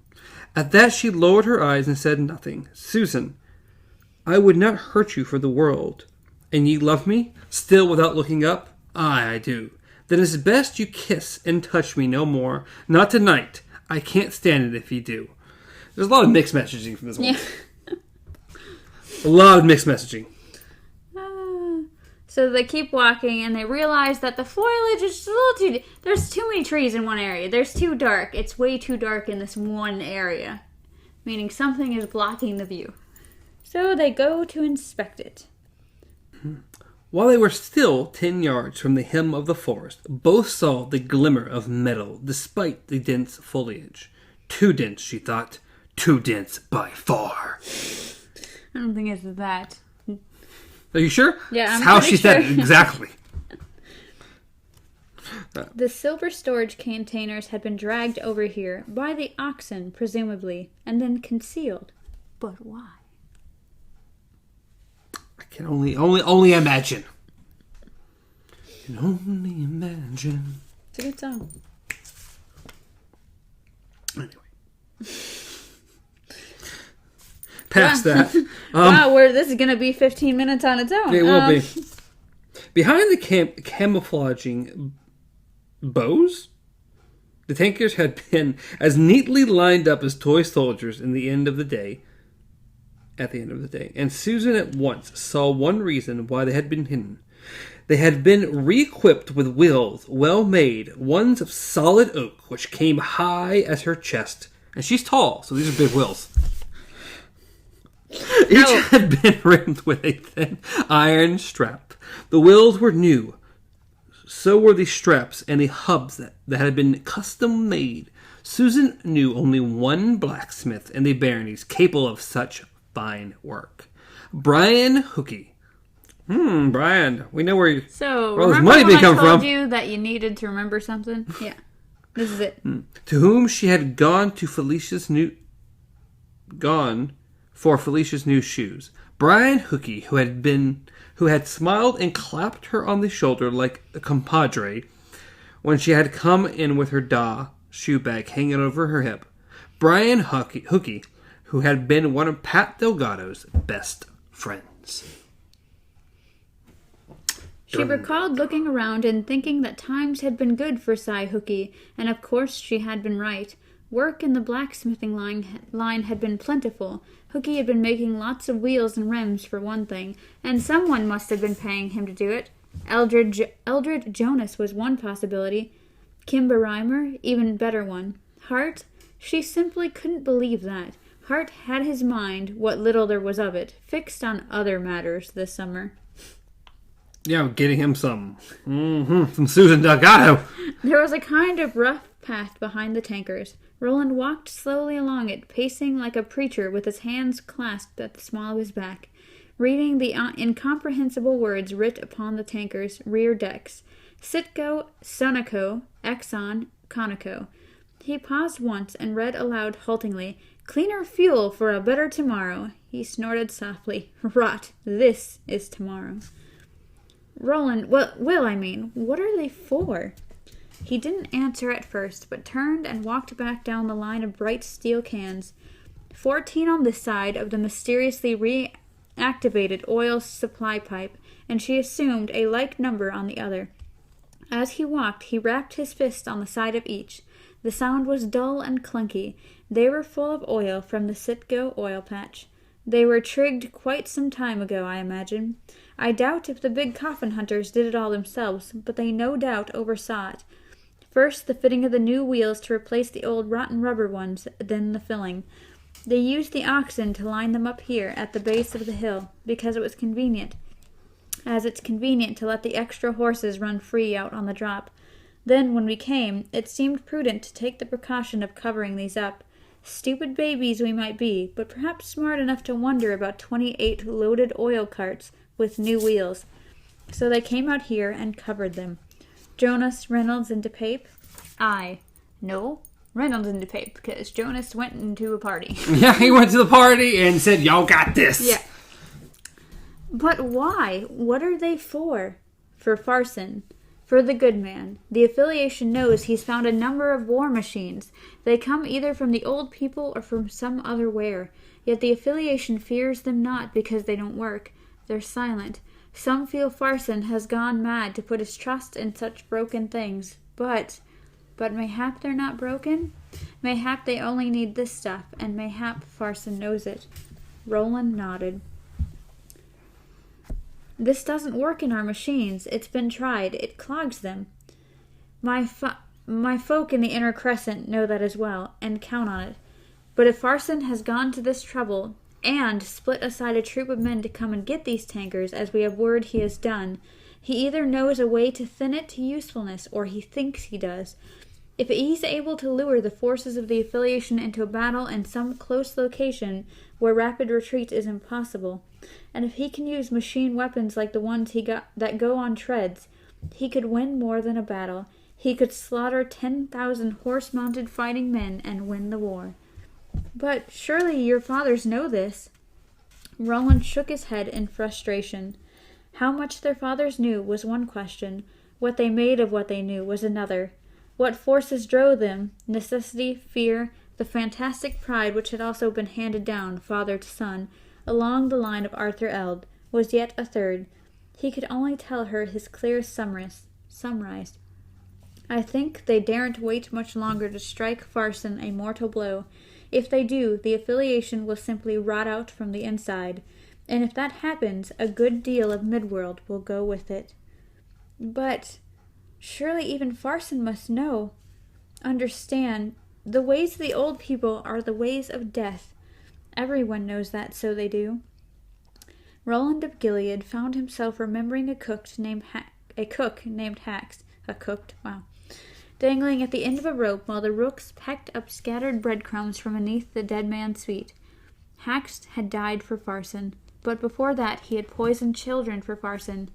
At that, she lowered her eyes and said nothing. "Susan, I would not hurt you for the world. And ye love me? Still without looking up?" "Aye, I do." "Then it's best you kiss and touch me no more. Not tonight. I can't stand it if you do." There's a lot of mixed messaging from this one. Yeah. A lot of mixed messaging. So they keep walking and they realize that the foliage is just a little too... There's too many trees in one area. There's too dark. It's way too dark in this one area. Meaning something is blocking the view. So they go to inspect it. While they were still 10 yards from the hem of the forest, both saw the glimmer of metal despite the dense foliage. Too dense, she thought. Too dense by far. I don't think it's that. Are you sure? Yeah, That's I'm how pretty she said sure. it, exactly. The silver storage containers had been dragged over here by the oxen, presumably, and then concealed. But why? I can only imagine. Can only imagine. It's a good song. Anyway. Past that. Wow, this is going to be 15 minutes on its own. It will be. Behind the camouflaging bows, the tankers had been as neatly lined up as toy soldiers at the end of the day. And Susan at once saw one reason why they had been hidden. They had been re-equipped with wheels, well made, ones of solid oak, which came high as her chest. And she's tall, so these are big wheels. Each had been rimmed with a thin iron strap. The wheels were new. So were the straps and the hubs that had been custom made. Susan knew only one blacksmith in the baronies capable of such fine work. Brian Hookey. Brian, we know where you... So, where all this remember money when come I told from. you that you needed to remember something? Yeah. This is it. To whom she had gone for Felicia's new shoes. Brian Hookey, who had smiled and clapped her on the shoulder like a compadre when she had come in with her shoe bag hanging over her hip. Brian Hookey, who had been one of Pat Delgado's best friends. She recalled looking around and thinking that times had been good for Cy Hookie, and of course she had been right. Work in the blacksmithing line had been plentiful. Hookie had been making lots of wheels and rims, for one thing, and someone must have been paying him to do it. Eldred Jonas was one possibility. Kimber Reimer, even better one. Hart? She simply couldn't believe that. Hart had his mind, what little there was of it, fixed on other matters this summer. Yeah, I'm getting him some Susan Delgado. There was a kind of rough path behind the tankers. Roland walked slowly along it, pacing like a preacher with his hands clasped at the small of his back, reading the incomprehensible words writ upon the tankers' rear decks. Citgo, Sonoco, Exxon, Conoco. He paused once and read aloud haltingly, "Cleaner fuel for a better tomorrow." He snorted softly. Rot. This is tomorrow. Roland, Will, what are they for? He didn't answer at first, but turned and walked back down the line of bright steel cans. 14 on this side of the mysteriously reactivated oil supply pipe, and she assumed a like number on the other. As he walked, he rapped his fist on the side of each. The sound was dull and clunky. They were full of oil from the Citgo oil patch. They were trigged quite some time ago, I imagine. I doubt if the big coffin hunters did it all themselves, but they no doubt oversaw it. First, the fitting of the new wheels to replace the old rotten rubber ones, then the filling. They used the oxen to line them up here at the base of the hill, because it was convenient, as it's convenient to let the extra horses run free out on the drop. Then, when we came, it seemed prudent to take the precaution of covering these up. Stupid babies we might be, but perhaps smart enough to wonder about 28 loaded oil carts with new wheels. So they came out here and covered them. Jonas, Reynolds, and DePape? No, Reynolds and DePape, because Jonas went into a party. Yeah, he went to the party and said, "Y'all got this." Yeah. But why? What are they for? For Farson. For the good man. The affiliation knows he's found a number of war machines. They come either from the old people or from some other where. Yet the affiliation fears them not because they don't work. They're silent. Some feel Farson has gone mad to put his trust in such broken things. But mayhap they're not broken? Mayhap they only need this stuff, and mayhap Farson knows it. Roland nodded. This doesn't work in our machines. It's been tried. It clogs them. My folk in the inner crescent know that as well, and count on it. But if Farson has gone to this trouble, and split aside a troop of men to come and get these tankers, as we have word he has done, he either knows a way to thin it to usefulness, or he thinks he does. If he's able to lure the forces of the affiliation into a battle in some close location where rapid retreat is impossible, and if he can use machine weapons like the ones that go on treads, he could win more than a battle. He could slaughter 10,000 horse-mounted fighting men and win the war. But surely your fathers know this. Roland shook his head in frustration. How much their fathers knew was one question. What they made of what they knew was another. What forces drove them, necessity, fear, the fantastic pride which had also been handed down, father to son, along the line of Arthur Eld, was yet a third. He could only tell her his clear summarized. I think they daren't wait much longer to strike Farson a mortal blow. If they do, the affiliation will simply rot out from the inside, and if that happens, a good deal of Midworld will go with it. But surely even Farson must know, understand, the ways of the old people are the ways of death. Everyone knows that, so they do. Roland of Gilead found himself remembering a cook named Hax, dangling at the end of a rope while the rooks pecked up scattered breadcrumbs from beneath the dead man's feet. Hax had died for Farson, but before that he had poisoned children for Farson.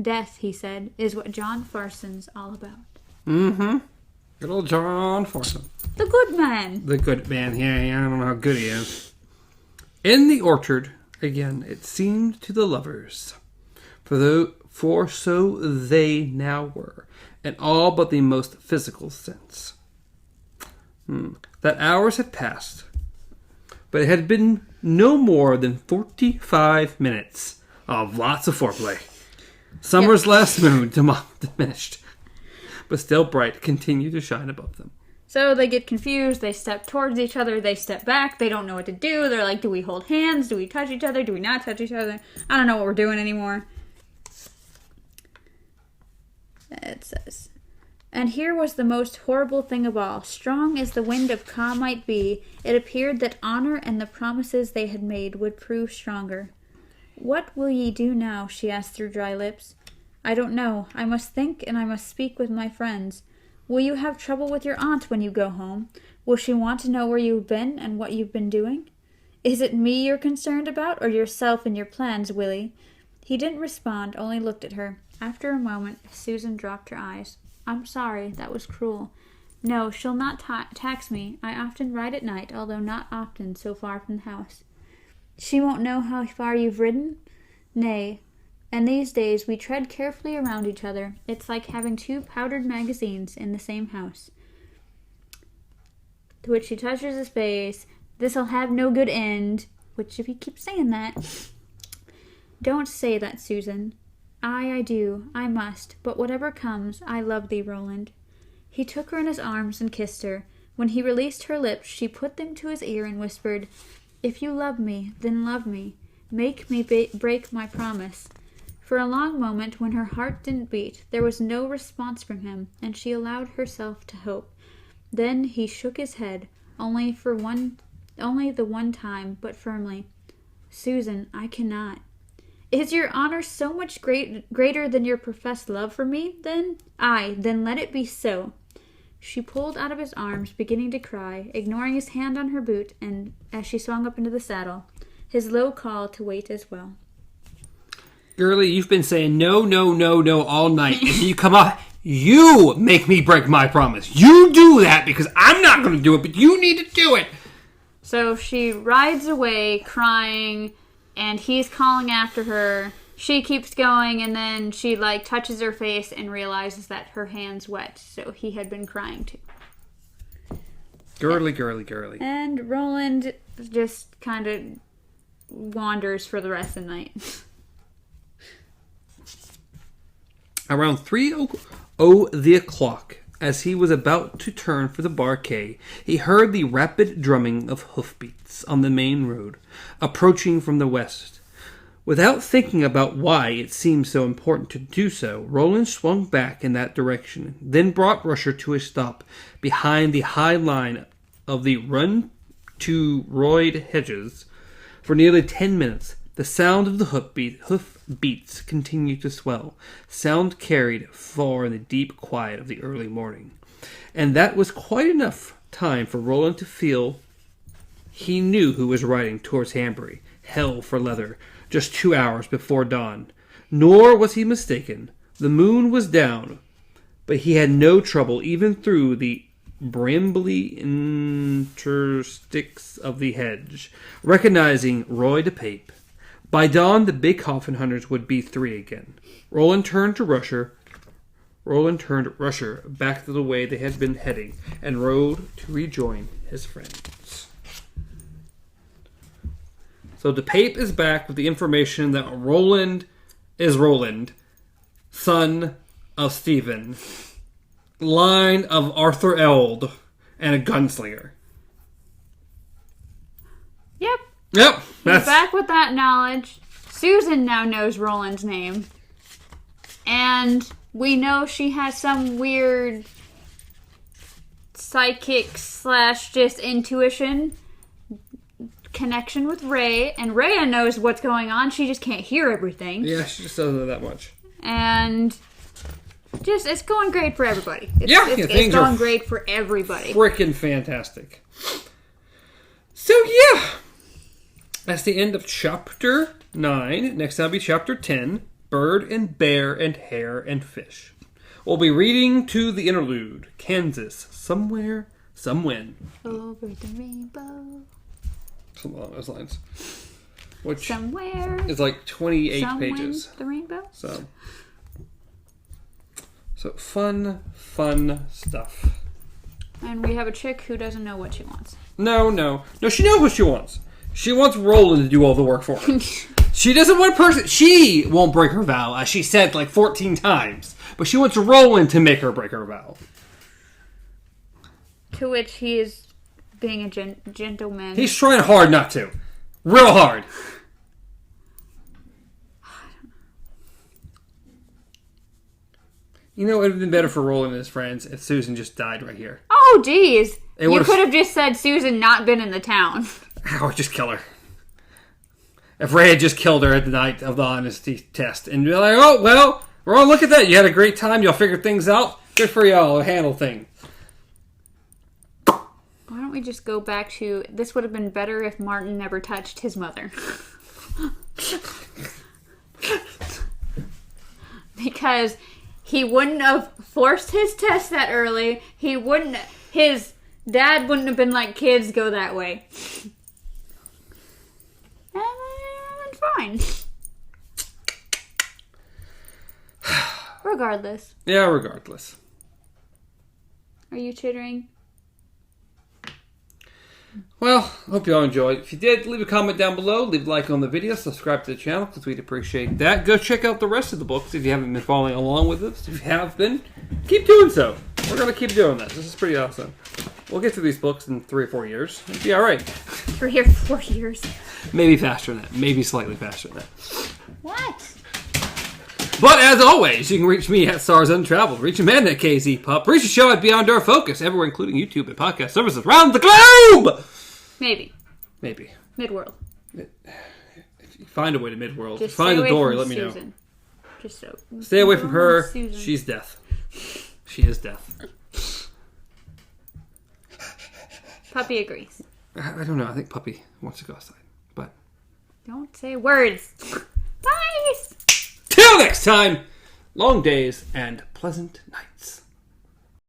Death, he said, is what John Farson's all about. Mm-hmm. Good old John Farson. The good man. The good man. Yeah, I don't know how good he is. In the orchard, again, it seemed to the lovers, for so they now were, in all but the most physical sense, that hours had passed, but it had been no more than 45 minutes of lots of foreplay. Summer's last moon, diminished, but still bright, continued to shine above them. So they get confused, they step towards each other, they step back, they don't know what to do. They're like, do we hold hands? Do we touch each other? Do we not touch each other? I don't know what we're doing anymore. It says, and here was the most horrible thing of all. Strong as the wind of Ka might be, it appeared that honor and the promises they had made would prove stronger. What will ye do now? She asked through dry lips. I don't know. I must think and I must speak with my friends. Will you have trouble with your aunt when you go home? Will she want to know where you've been and what you've been doing? Is it me you're concerned about, or yourself and your plans, Willie? He didn't respond, only looked at her. After a moment, Susan dropped her eyes. I'm sorry, that was cruel. No, she'll not tax me. I often ride at night, although not often so far from the house. She won't know how far you've ridden? Nay. And these days we tread carefully around each other. It's like having 2 powdered magazines in the same house. To which she touches his face. This'll have no good end. Which, if you keep saying that... Don't say that, Susan. I do. I must. But whatever comes, I love thee, Roland. He took her in his arms and kissed her. When he released her lips, she put them to his ear and whispered, If you love me, then love me. Make me break my promise. For a long moment, when her heart didn't beat, there was no response from him, and she allowed herself to hope. Then he shook his head, only the one time, but firmly. Susan, I cannot. Is your honor so much greater than your professed love for me, then? Aye, then let it be so. She pulled out of his arms, beginning to cry, ignoring his hand on her boot, and as she swung up into the saddle, his low call to wait as well. Girlie, you've been saying no, no, no, no all night. If you come up, you make me break my promise. You do that because I'm not going to do it, but you need to do it. So she rides away crying, and he's calling after her. She keeps going, and then she touches her face and realizes that her hand's wet. So he had been crying too. Girlie, girlie, girlie. And Roland just kind of wanders for the rest of the night. Around 3:00 o'clock, as he was about to turn for the barquet, he heard the rapid drumming of hoofbeats on the main road, approaching from the west. Without thinking about why it seemed so important to do so, Roland swung back in that direction, then brought Rusher to a stop behind the high line of the run-to-roid hedges. For nearly 10 minutes, the sound of the hoofbeats continued to swell, sound carried far in the deep quiet of the early morning. And that was quite enough time for Roland to feel he knew who was riding towards Hanbury, hell for leather, just 2 hours before dawn. Nor was he mistaken. The moon was down, but he had no trouble even through the brambly intersticts of the hedge, recognizing Roy de Pape. By dawn, the big coffin hunters would be 3 again. Roland turned Rusher back to the way they had been heading and rode to rejoin his friends. So de Pape is back with the information that Roland is Roland, son of Stephen, line of Arthur Eld, and a gunslinger. Yep. He's back with that knowledge. Susan now knows Roland's name. And we know she has some weird psychic / just intuition connection with Ray. And Rhea knows what's going on. She just can't hear everything. Yeah, she just doesn't know that much. And it's going great for everybody. It's going great for everybody. Freaking fantastic. So, yeah. That's the end of Chapter 9. Next time will be Chapter 10, Bird and Bear and Hare and Fish. We'll be reading to the interlude, Kansas, Somewhere, Somewhen. Over the rainbow. Something along those lines. Which somewhere is like 28 pages. The rainbow. So fun stuff. And we have a chick who doesn't know what she wants. No, she knows what she wants. She wants Roland to do all the work for her. She doesn't want person. She won't break her vow, as she said like 14 times. But she wants Roland to make her break her vow. To which he is being a gentleman. He's trying hard not to. Real hard. You know, it would have been better for Roland and his friends if Susan just died right here. Oh, geez. You could have just said Susan not been in the town. Or just kill her. If Ray had just killed her at the night of the honesty test. And be like, oh, well, Roland, look at that. You had a great time. Y'all figured things out. Good for y'all. Handle things. Why don't we just go back to... This would have been better if Martin never touched his mother. Because... he wouldn't have forced his test that early. His dad wouldn't have been like, kids, go that way. And fine. Regardless. Yeah, regardless. Are you chittering? Well, hope you all enjoyed. If you did, leave a comment down below. Leave a like on the video. Subscribe to the channel because we'd appreciate that. Go check out the rest of the books if you haven't been following along with us. If you have been, keep doing so. We're going to keep doing this. This is pretty awesome. We'll get through these books in 3 or 4 years. It'll be all right. 3 or 4 years. Maybe faster than that. Maybe slightly faster than that. What? But as always, you can reach me at Stars Untraveled. Reach Amanda at KZ Pup. Reach the show at Beyond Our Focus, everywhere, including YouTube and podcast services around the globe. Maybe. Midworld. If you find a way to Midworld, Just find the door. Let Susan. me know. Just so. Stay away from her. Susan. She's death. She is death. Puppy agrees. I don't know. I think Puppy wants to go outside. But Don't say words. Bye. till next time, long days and pleasant nights.